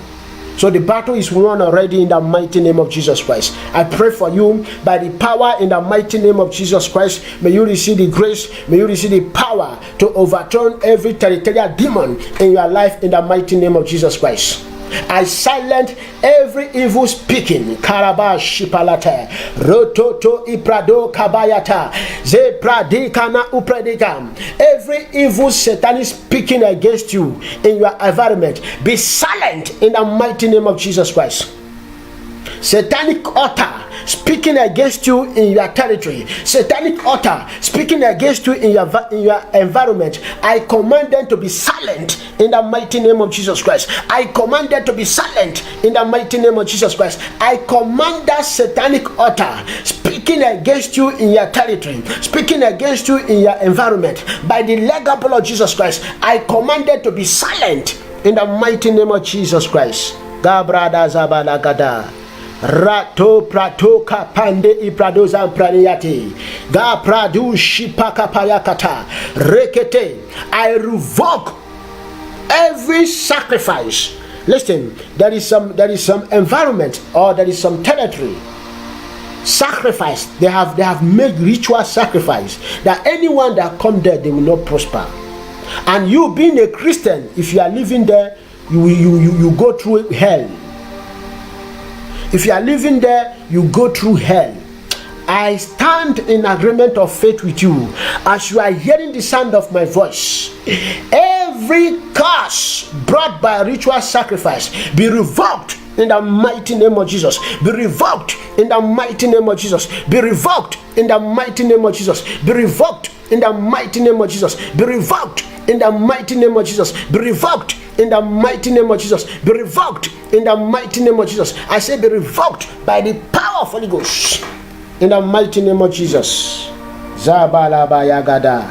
So the battle is won already in the mighty name of Jesus Christ. I pray for you by the power in the mighty name of Jesus Christ. May you receive the grace, may you receive the power to overturn every territorial demon in your life in the mighty name of Jesus Christ. I silent every evil speaking. Karabash shipalata. Rototo iprado kabayata. Ze pradikana upradikam. Every evil satanic speaking against you in your environment, be silent in the mighty name of Jesus Christ. Satanic altar speaking against you in your territory, satanic altar speaking against you in your environment, I command them to be silent in the mighty name of Jesus Christ. I command them to be silent in the mighty name of Jesus Christ. I command that satanic altar speaking against you in your territory, speaking against you in your environment, by the legal of Jesus Christ, I command them to be silent in the mighty name of Jesus Christ. Gabrada zabalagada. Rato prato kapande ipradoza praniate ga pradu shipaka payakata rekete. I revoke every sacrifice. Listen, there is some environment, or there is some territory sacrifice. They have made ritual sacrifice that anyone that come there, they will not prosper. And you being a Christian, if you are living there, you go through hell. If you are living there, you go through hell. I stand in agreement of faith with you as you are hearing the sound of my voice. Every curse brought by ritual sacrifice be revoked in the mighty name of Jesus. Be revoked in the mighty name of Jesus. Be revoked in the mighty name of Jesus. Be revoked in the mighty name of Jesus. Be revoked in the mighty name of Jesus. Be revoked in the mighty name of Jesus. Be revoked in the mighty name of Jesus. I say be revoked by the power of Holy Ghost in the mighty name of Jesus. Zabala bayagada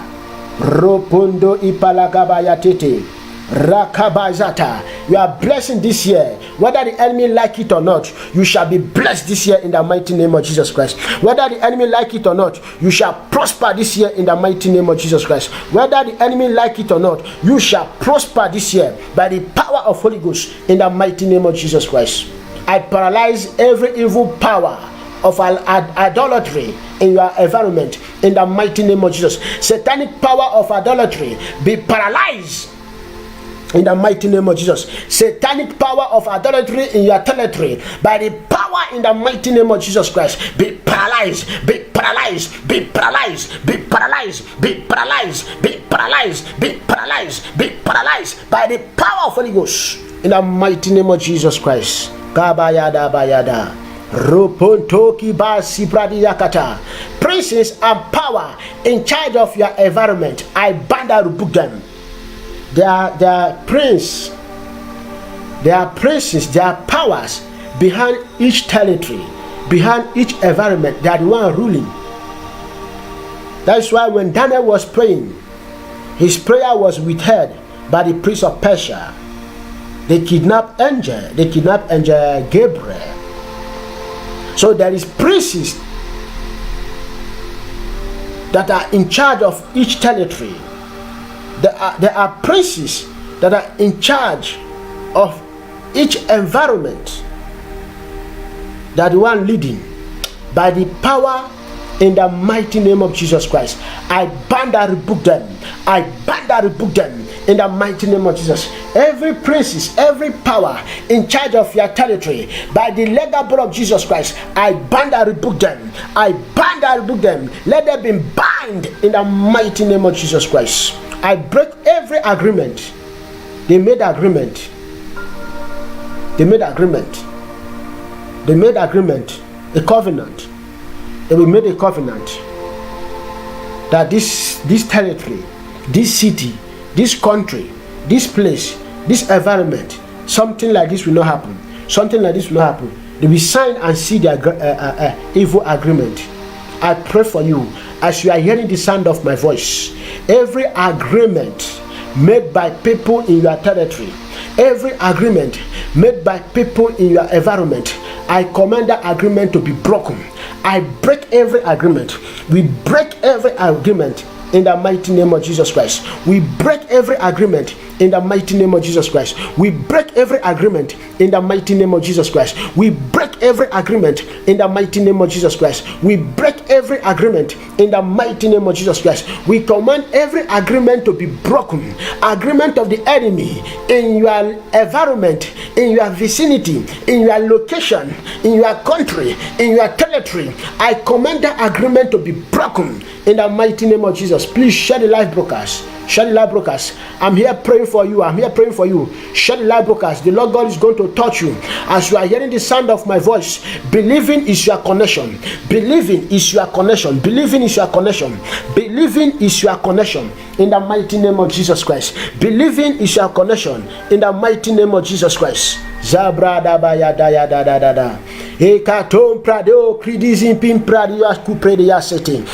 ropondo ipalagaba yatete Rakabazata. You are blessing this year. Whether the enemy like it or not, you shall be blessed this year in the mighty name of Jesus Christ. Whether the enemy like it or not, you shall prosper this year in the mighty name of Jesus Christ. Whether the enemy like it or not, you shall prosper this year by the power of Holy Ghost in the mighty name of Jesus Christ. I paralyze every evil power of idolatry in your environment in the mighty name of Jesus. Satanic power of idolatry be paralyzed in the mighty name of Jesus. Satanic power of idolatry in your territory, by the power in the mighty name of Jesus Christ, be paralyzed, be paralyzed, be paralyzed, be paralyzed, be paralyzed, be paralyzed, be paralyzed, be paralyzed by the power of Holy Ghost in the mighty name of Jesus Christ. Kabayada bayada. Ropontoki basi pradiyakata. Princes and power in charge of your environment, I bind and rebuke them. They are princes, they are powers behind each territory, behind each environment. They are the one ruling. That's why when Daniel was praying, his prayer was withheld by the prince of Persia. They kidnapped angel Gabriel. So there is princes that are in charge of each territory. There are princes that are in charge of each environment, that the one leading by the power in the mighty name of Jesus Christ. I bind and rebuke them. I bind and rebuke them in the mighty name of Jesus. Every princess, every power in charge of your territory, by the legal blood of Jesus Christ, I bind and rebuke them. I bind and rebuke them. Let them be bound in the mighty name of Jesus Christ. I break every agreement. They made agreement. They made agreement. They made agreement. A covenant. They will made a covenant that this territory, this city, this country, this place, this environment, something like this will not happen. Something like this will not happen. They will sign and see their evil agreement. I pray for you as you are hearing the sound of my voice. Every agreement made by people in your territory, every agreement made by people in your environment, I command that agreement to be broken. I break every agreement. We break every agreement in the mighty name of Jesus Christ. We break every agreement in the mighty name of Jesus Christ. We break every agreement in the mighty name of Jesus Christ. We break every agreement in the mighty name of Jesus Christ. We break every agreement in the mighty name of Jesus Christ. We command every agreement to be broken. Agreement of the enemy in your environment, in your vicinity, in your location, in your country, in your territory. I command that agreement to be broken in the mighty name of Jesus. Please share the live broadcast. Share the live broadcast. I'm here praying for you. I'm here praying for you. Share the live broadcast. The Lord God is going to touch you as you are hearing the sound of my voice. Believing is your connection. Believing is your connection. Believing is your connection. Believing is your connection in the mighty name of Jesus Christ. Believing is your connection in the mighty name of Jesus Christ. Zabrada bayada ya da da da da. Ekatom prado kridizim pim pradia kupredia setting.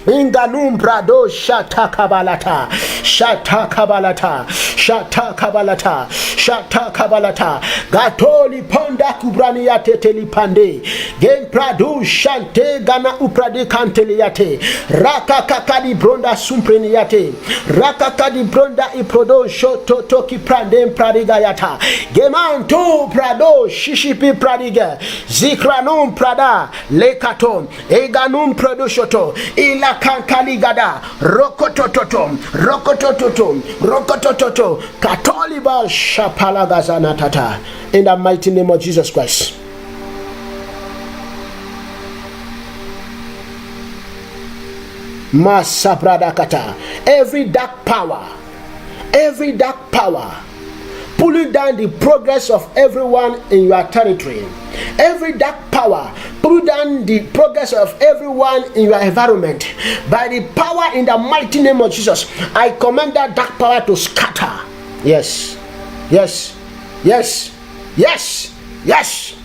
Inganum brado shata kabalata, shata kabalata, shata kabalata, shata kabalata. Gatoli panda kubraniate telipande. Gen prado shante gana uprade kanteliate. Raka kakadi bronda sumpreniate. Raka kadi bronda iprodo shoto toki prandem pradigayata. Gemanto prado shishipi pradiga. Zikranum prada lekatom. Eganum prado shoto. Ila kankaligada rokotototom rokotototo katoliba shapalagazana tata in the mighty name of Jesus Christ. Masabradakata. Every dark power pulling down the progress of everyone in your territory. Every dark power pull down the progress of everyone in your environment. By the power in the mighty name of Jesus, I command that dark power to scatter. Yes, yes, yes, yes, yes,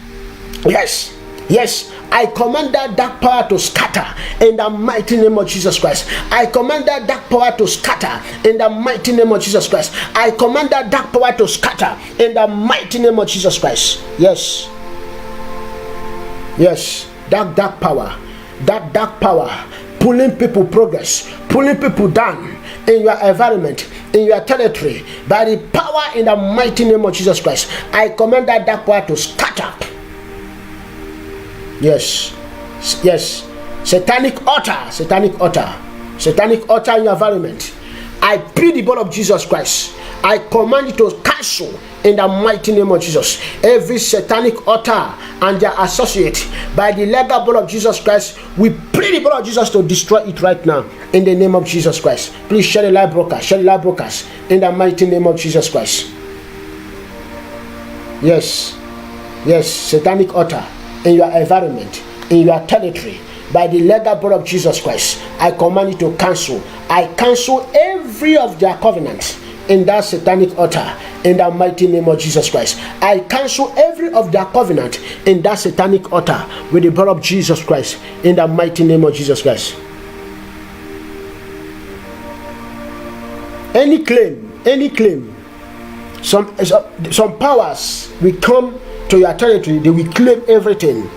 yes. Yes, I command that dark power to scatter in the mighty name of Jesus Christ. I command that dark power to scatter in the mighty name of Jesus Christ. I command that dark power to scatter in the mighty name of Jesus Christ. Yes. Yes, that dark power pulling people progress, pulling people down in your environment, in your territory, by the power in the mighty name of Jesus Christ. I command that dark power to scatter. Yes, satanic altar in your environment. I plead the blood of Jesus Christ. I command you to cancel in the mighty name of Jesus every satanic altar and their associate. By the legal blood of Jesus Christ, we plead the blood of Jesus to destroy it right now in the name of Jesus Christ. Please share the live broadcast in the mighty name of Jesus Christ. Yes, satanic altar in your environment, in your territory, by the legal blood of Jesus Christ, I command you to cancel. I cancel every of their covenants in that satanic altar in the mighty name of Jesus Christ. I cancel every of their covenant in that satanic altar with the blood of Jesus Christ in the mighty name of Jesus Christ. Any claim, some powers will come to your territory, they will claim everything.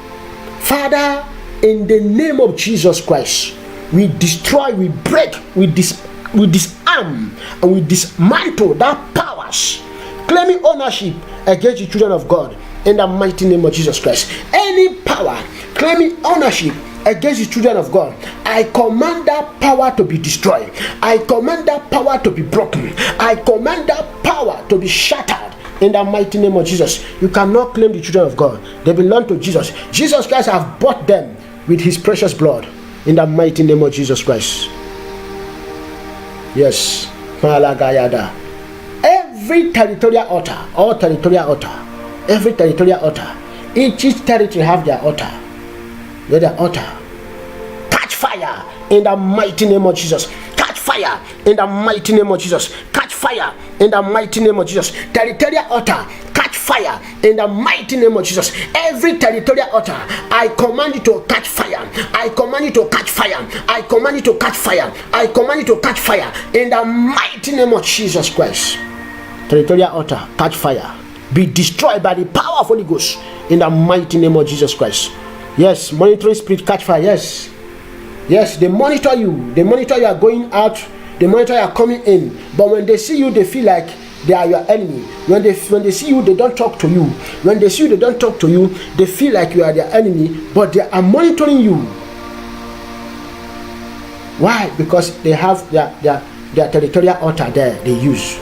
Father, in the name of Jesus Christ, we destroy, we break, we disarm, and we dismantle that powers claiming ownership against the children of God in the mighty name of Jesus Christ. Any power claiming ownership against the children of God, I command that power to be destroyed. I command that power to be broken. I command that power to be shattered in the mighty name of Jesus. You cannot claim the children of God. They belong to Jesus. Jesus Christ has bought them with his precious blood in the mighty name of Jesus Christ. Yes. Malagayada. Every territorial altar, every territorial altar, each territory have their altar. Let their altar catch fire in the mighty name of Jesus. Catch fire in the mighty name of Jesus. Catch fire in the mighty name of Jesus. Territorial altar, catch fire in the mighty name of Jesus. Every territorial altar, I command you to catch fire. I command you to catch fire. I command you to catch fire. I command you to catch fire in the mighty name of Jesus Christ. Territorial altar, catch fire. Be destroyed by the power of Holy Ghost in the mighty name of Jesus Christ. Yes, monitoring spirit, catch fire. Yes, they monitor you. They monitor you are going out. They monitor you are coming in. But when they see you, they feel like they are your enemy. When they see you, they don't talk to you. When they see you, they don't talk to you. They feel like you are their enemy, but they are monitoring you. Why? Because they have their territorial altar there they use.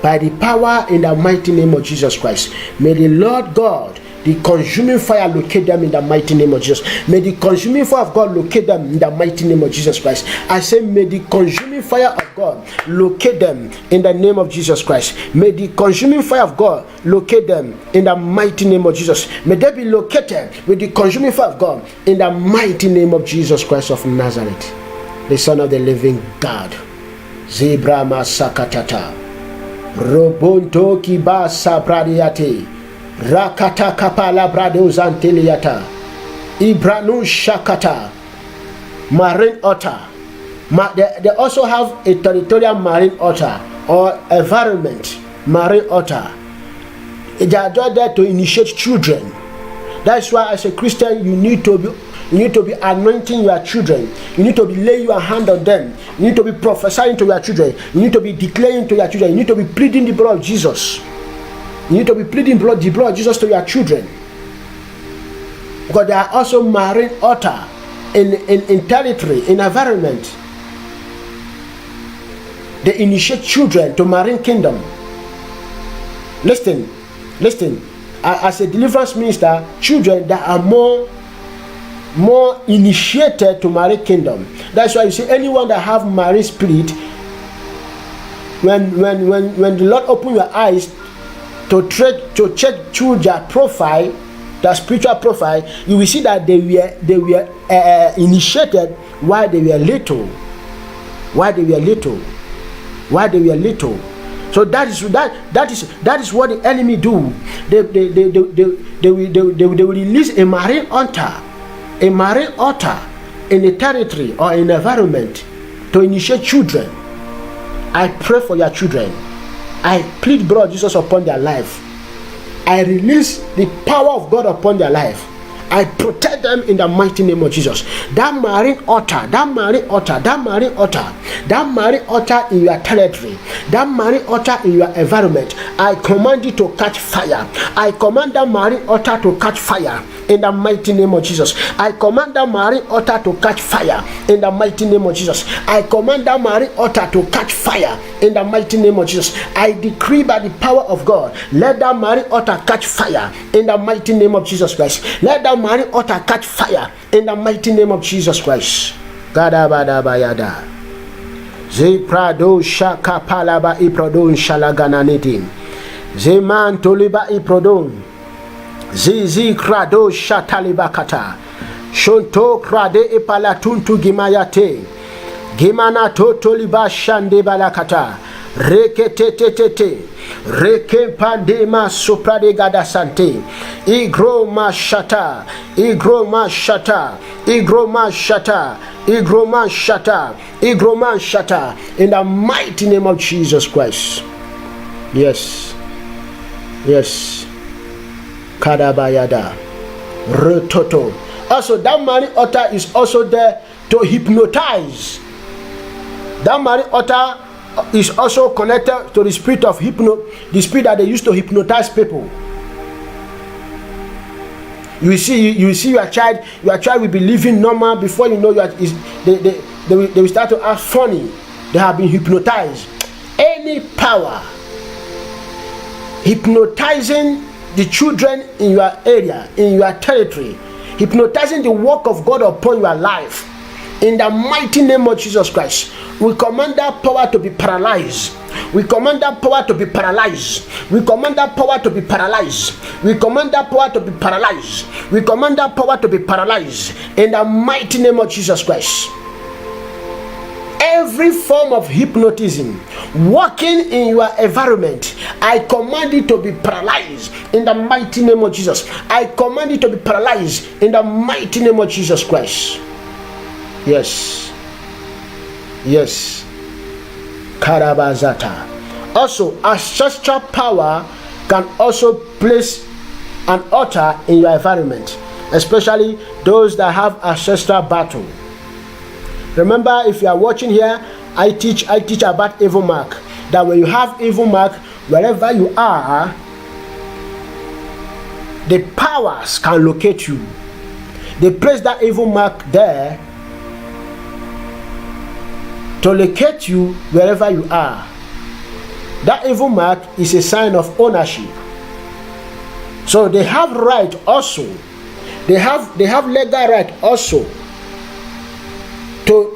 By the power in the mighty name of Jesus Christ, may the Lord God, the consuming fire, locate them in the mighty name of Jesus. May the consuming fire of God locate them in the mighty name of Jesus Christ. I say, may the consuming fire of God locate them in the name of Jesus Christ. May the consuming fire of God locate them in the mighty name of Jesus. May they be located with the consuming fire of God in the mighty name of Jesus Christ of Nazareth, the Son of the living God. Zebra masakatata. Robonto kibasa pradiate. Rakata kapala brado zanteliata. Ibranu shakata. Marine altar. They also have a territorial marine altar or environment marine altar. They are there to initiate children. That's why as a Christian you need to be anointing your children. You need to be laying your hand on them. You need to be prophesying to your children. You need to be declaring to your children. You need to be pleading the blood of Jesus. You need to be pleading the blood of Jesus to your children. Because there are also marine altar in territory, in environment. They initiate children to marine kingdom. Listen. As a deliverance minister, children that are more initiated to marine kingdom. That's why you see anyone that have marine spirit, when the Lord open your eyes to check through their profile, their spiritual profile, you will see that they were initiated while they were little. So that is what the enemy do. They will release a marine altar in a territory or an environment to initiate children. I pray for your children. I plead blood of Jesus upon their life. I release the power of God upon their life. I protect them in the mighty name of Jesus. That marine altar in your territory, that marine altar in your environment, I command you to catch fire. I command that marine altar to catch fire in the mighty name of Jesus. I command that marine altar to catch fire in the mighty name of Jesus. I command that marine altar to catch fire in the mighty name of Jesus. I decree by the power of God, let that marine altar catch fire in the mighty name of Jesus Christ. Let that marine altar catch fire in the mighty name of Jesus Christ. Gadabadabayada. Ze prado shaka palaba iprodon shalagananiti. Ze man toliba iprodon. Zizi krado shatalibakata. Shonto krade ipalatuntu gimayate. Gimana totoliba shande balakata. Reketetetete. Reke pandema soprade gada sante. Igro mashata. Igro mashata. Igro mashata. Igro mashata. Igro mashata. In the mighty name of Jesus Christ. Yes. Yes. Kadabayada. Retoto. Also, that marine altar is also there to hypnotize. That marine altar is also connected to the spirit of the spirit that they used to hypnotize people. You see your child will be living normal. Before you know, they will start to act funny. They have been hypnotized. Any power hypnotizing the children in your area, in your territory, hypnotizing the work of God upon your life, in the mighty name of Jesus Christ, we command that power to be paralyzed. We command that power to be paralyzed. We command that power to be paralyzed. We command that power to be paralyzed. We command that power to be paralyzed in the mighty name of Jesus Christ. Every form of hypnotism working in your environment, I command it to be paralyzed in the mighty name of Jesus. I command it to be paralyzed in the mighty name of Jesus Christ. Yes. Yes. Karabazata. Also, ancestral power can also place an altar in your environment, especially those that have ancestral battle. Remember, if you are watching here, I teach about evil mark. That when you have evil mark, wherever you are, the powers can locate you. They place that evil mark there to locate you wherever you are. That evil mark is a sign of ownership. So they have right also. They have legal right also to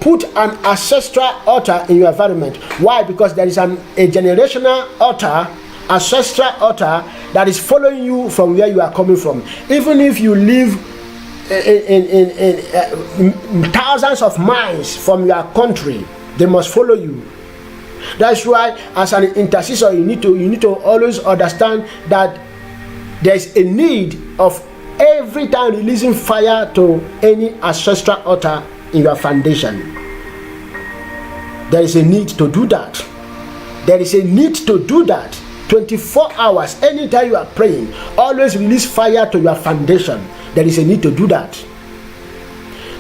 put an ancestral altar in your environment. Why? Because there is a generational altar, ancestral altar that is following you from where you are coming from. Even if you live in thousands of miles from your country, they must follow you. That's why, as an intercessor, you need to always understand that there is a need of every time releasing fire to any ancestral altar in your foundation. There is a need to do that. There is a need to do that. 24 hours, anytime you are praying, always release fire to your foundation. There is a need to do that.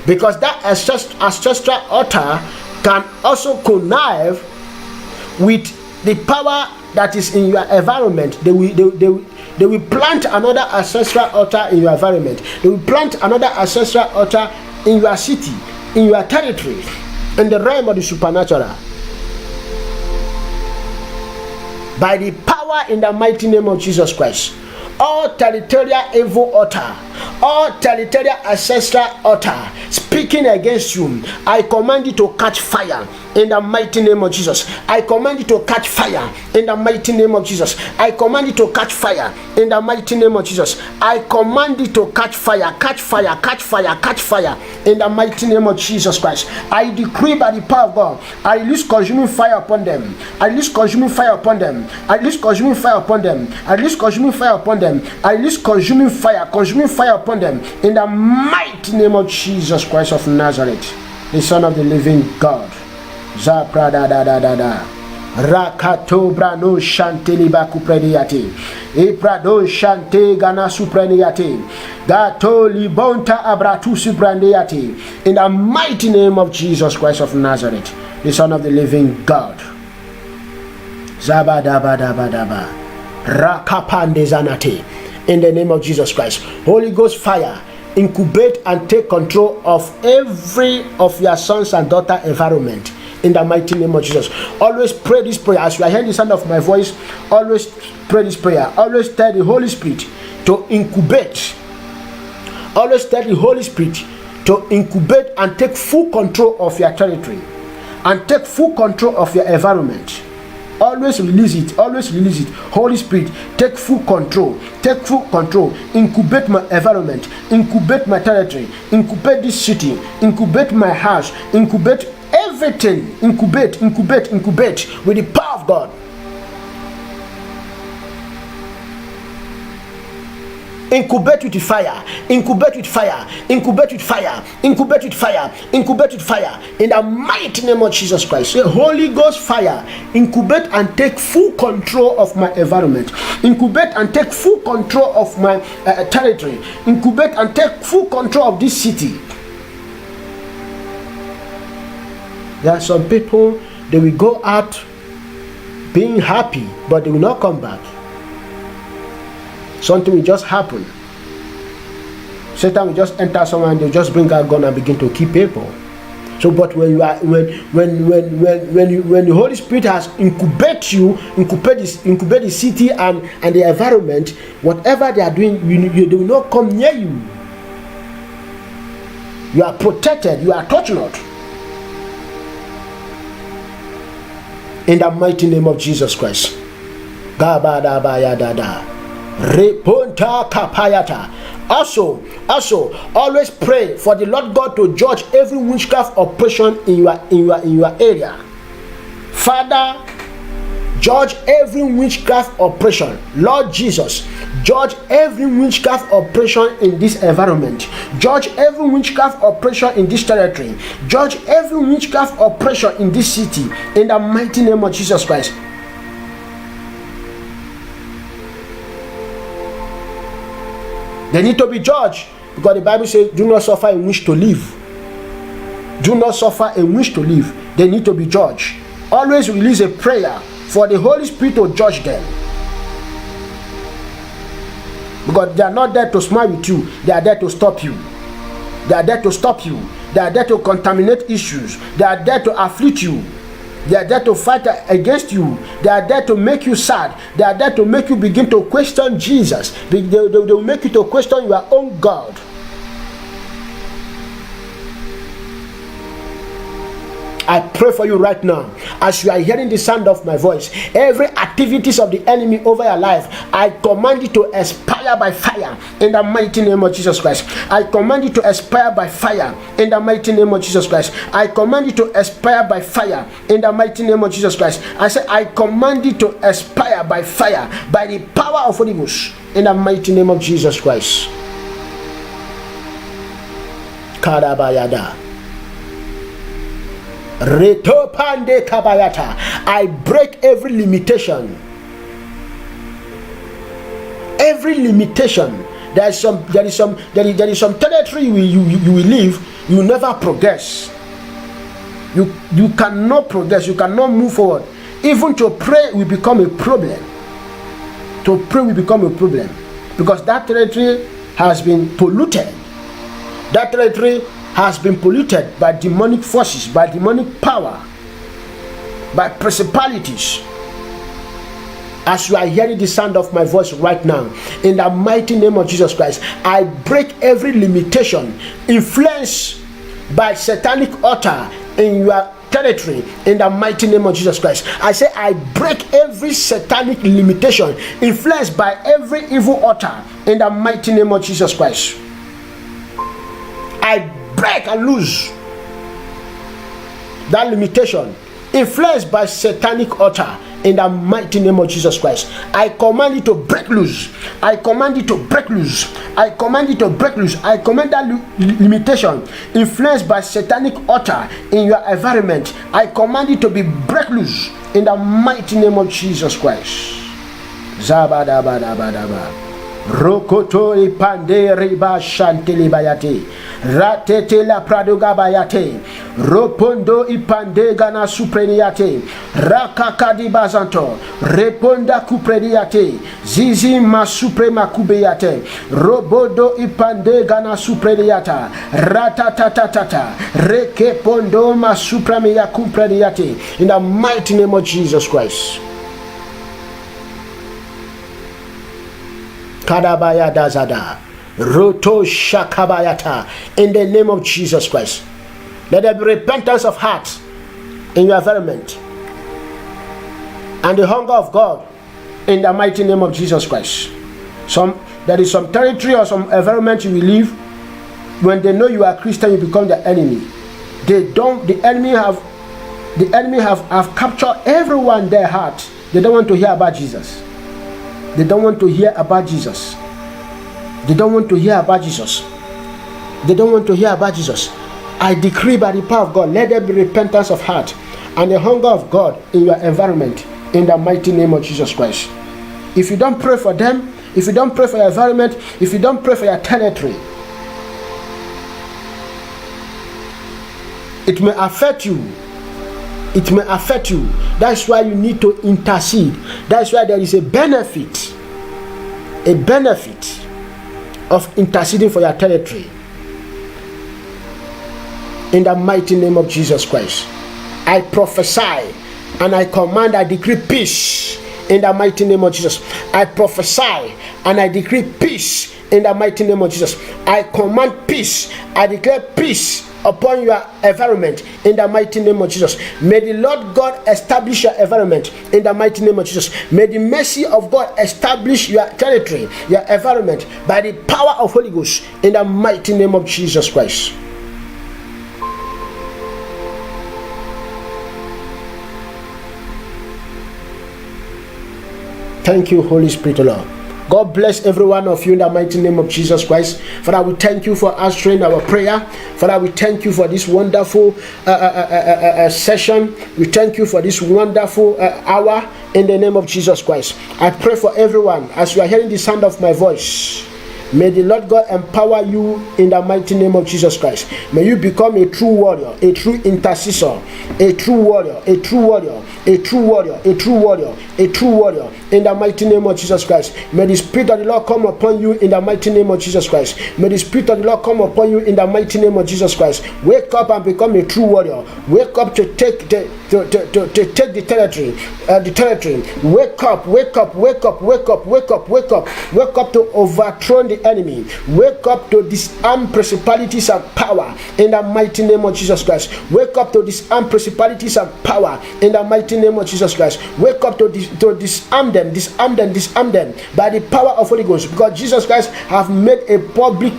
Because that ancestral altar can also connive with the power that is in your environment. They will plant another ancestral altar in your environment. They will plant another ancestral altar in your city, in your territory, in the realm of the supernatural. By the power in the mighty name of Jesus Christ, all territorial evil altar, all territorial ancestral altar, speaking against you, I command you to catch fire in the mighty name of Jesus. I command you to catch fire in the mighty name of Jesus. I command you to catch fire in the mighty name of Jesus. I command you to catch fire, catch fire, catch fire, catch fire in the mighty name of Jesus Christ. I decree by the power of God, I release consuming fire upon them. I release consuming fire upon them. I release consuming fire upon them. I release consuming fire upon them. I release consuming fire upon them in the mighty name of Jesus Christ of Nazareth, the Son of the living God. Zaprada da da da da. Rakato brano shante libaku prediate. Eprado shante gana supreniate. Gato libonta abratu suprandiate. In the mighty name of Jesus Christ of Nazareth, the Son of the living God. Zabadabadabadaba. Rakapande zanate. In the name of Jesus Christ. Holy Ghost fire, incubate and take control of every of your sons and daughter environment. In the mighty name of Jesus. Always pray this prayer. As you are hearing the sound of my voice, always pray this prayer. Always tell the Holy Spirit to incubate. Always tell the Holy Spirit to incubate and take full control of your territory and take full control of your environment. Always release it. Always release it. Holy Spirit, take full control. Take full control. Incubate my environment. Incubate my territory. Incubate this city. Incubate my house. Incubate everything. Incubate with the power of God. Incubate with fire, incubate with fire, incubate with fire, incubate with fire, incubate with fire. In the mighty name of Jesus Christ, say, Holy Ghost fire, incubate and take full control of my environment. Incubate and take full control of my territory. Incubate and take full control of this city. There are some people, they will go out being happy, but they will not come back. Something will just happen. Satan will just enter someone and they'll just bring out a gun and begin to kill people. So, but when you are when the Holy Spirit has incubate the city and the environment, whatever they are doing, they will not come near you. You are protected. You are touched not. In the mighty name of Jesus Christ. Reponta kapayata. Also, always pray for the Lord God to judge every witchcraft operation in your area. Father, judge every witchcraft operation. Lord Jesus, judge every witchcraft operation in this environment. Judge every witchcraft operation in this territory. Judge every witchcraft operation in this city. In the mighty name of Jesus Christ. They need to be judged because the Bible says, do not suffer a witch to live. Do not suffer a witch to live. They need to be judged. Always release a prayer for the Holy Spirit to judge them. Because they are not there to smile with you. They are there to stop you. They are there to stop you. They are there to contaminate issues. They are there to afflict you. They are there to fight against you. They are there to make you sad. They are there to make you begin to question Jesus. They will make you to question your own God. I pray for you right now, as you are hearing the sound of my voice, every activities of the enemy over your life, I command you to expire by fire in the mighty name of Jesus Christ. I command you to expire by fire in the mighty name of Jesus Christ. I command you to expire by fire in the mighty name of Jesus Christ. I say, I command you to expire by fire, by the power of Holy Ghost, in the mighty name of Jesus Christ. Kadabayada. Retopande kabayata. I break every limitation. Every limitation. There is some territory you will live. You will never progress. You cannot progress. You cannot move forward. Even to pray will become a problem. To pray will become a problem because that territory has been polluted. That territory has been polluted by demonic forces, by demonic power, by principalities. As you are hearing the sound of my voice right now, in the mighty name of Jesus Christ, I break every limitation, influence by satanic altar in your territory in the mighty name of Jesus Christ. I say I break every satanic limitation influenced by every evil altar in the mighty name of Jesus Christ. I break and lose that limitation influenced by satanic altar in the mighty name of Jesus Christ. I command you to break loose. I command you to break loose. I command you to break loose. I command that limitation influenced by satanic altar in your environment. I command you to be break loose in the mighty name of Jesus Christ. Zabadabadabadaba. Rokoto ipande riba shanteli bayate ratete la pradoga bayate ropondo ipande gana supreniate rakakadi bazanto reponda kupreniate zizi masuprema kubeyate robodo ipande gana supreniata ratatatata rekepondo masupremia kupreniate in the mighty name of Jesus Christ. Kadabaya dazada, roto shakabayata, in the name of Jesus Christ. Let there be repentance of heart in your environment and the hunger of God in the mighty name of Jesus Christ. There is some territory or some environment you will live. When they know you are Christian, you become the enemy. The enemy have captured everyone their heart. They don't want to hear about Jesus. They don't want to hear about Jesus. They don't want to hear about Jesus. They don't want to hear about Jesus. I decree by the power of God, let there be repentance of heart and the hunger of God in your environment in the mighty name of Jesus Christ. If you don't pray for them, if you don't pray for your environment, if you don't pray for your territory, it may affect you. It may affect you. That's why you need to intercede. That's why there is a benefit of interceding for your territory. In the mighty name of Jesus Christ, I prophesy and I command, I decree peace in the mighty name of Jesus. I prophesy and I decree peace in the mighty name of Jesus. I command peace. I declare peace upon your environment in the mighty name of Jesus. May the Lord God establish your environment in the mighty name of Jesus. May the mercy of God establish your territory, your environment by the power of Holy Ghost in the mighty name of Jesus Christ. Thank you, Holy Spirit, Lord. God bless every one of you in the mighty name of Jesus Christ. Father, we thank you for answering our prayer. Father, we thank you for this wonderful session. We thank you for this wonderful hour in the name of Jesus Christ. I pray for everyone as you are hearing the sound of my voice. May the Lord God empower you in the mighty name of Jesus Christ. May you become a true warrior, a true intercessor, a true warrior, a true warrior, a true warrior, a true warrior, a true warrior in the mighty name of Jesus Christ. May the Spirit of the Lord come upon you in the mighty name of Jesus Christ. May the Spirit of the Lord come upon you in the mighty name of Jesus Christ. Wake up and become a true warrior. Wake up to take the territory. Wake up, wake up, wake up, wake up, wake up, wake up, wake up to overthrow the enemy. Wake up to disarm principalities and power in the mighty name of Jesus Christ. Wake up to disarm principalities and power in the mighty name of Jesus Christ. Wake up to disarm them by the power of Holy Ghost, because Jesus Christ have made a public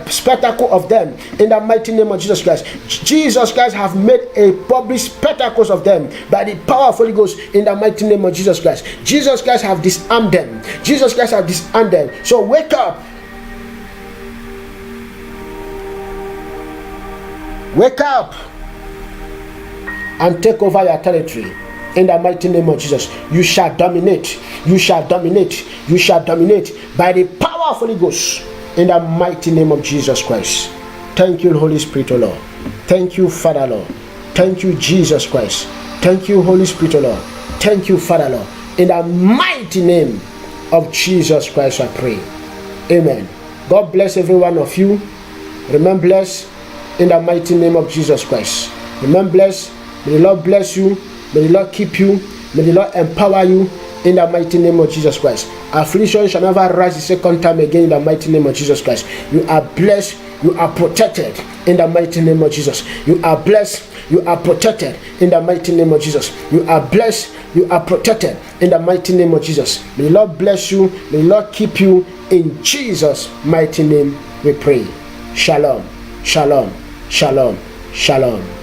spectacle of them in the mighty name of Jesus Christ. Jesus Christ have made a public spectacle of them by the power of Holy Ghost in the mighty name of Jesus Christ. Jesus Christ have disarmed them. Jesus Christ have disarmed them. So wake up. Wake up and take over your territory in the mighty name of Jesus. You shall dominate. You shall dominate. You shall dominate by the power of Holy Ghost in the mighty name of Jesus Christ. Thank you, Holy Spirit, O Lord. Thank you, Father, Lord. Thank you, Jesus Christ. Thank you, Holy Spirit, O Lord. Thank you, Father, Lord. In the mighty name of Jesus Christ, I pray. Amen. God bless every one of you. Remain blessed in the mighty name of Jesus Christ. Remain blessed. May the Lord bless you. May the Lord keep you. May the Lord empower you in the mighty name of Jesus Christ. Affliction shall never rise the second time again in the mighty name of Jesus Christ. You are blessed. You are protected in the mighty name of Jesus. You are blessed. You are protected in the mighty name of Jesus. You are blessed. You are protected in the mighty name of Jesus. May the Lord bless you. May the Lord keep you. In Jesus' mighty name we pray. Shalom. Shalom. Shalom. Shalom.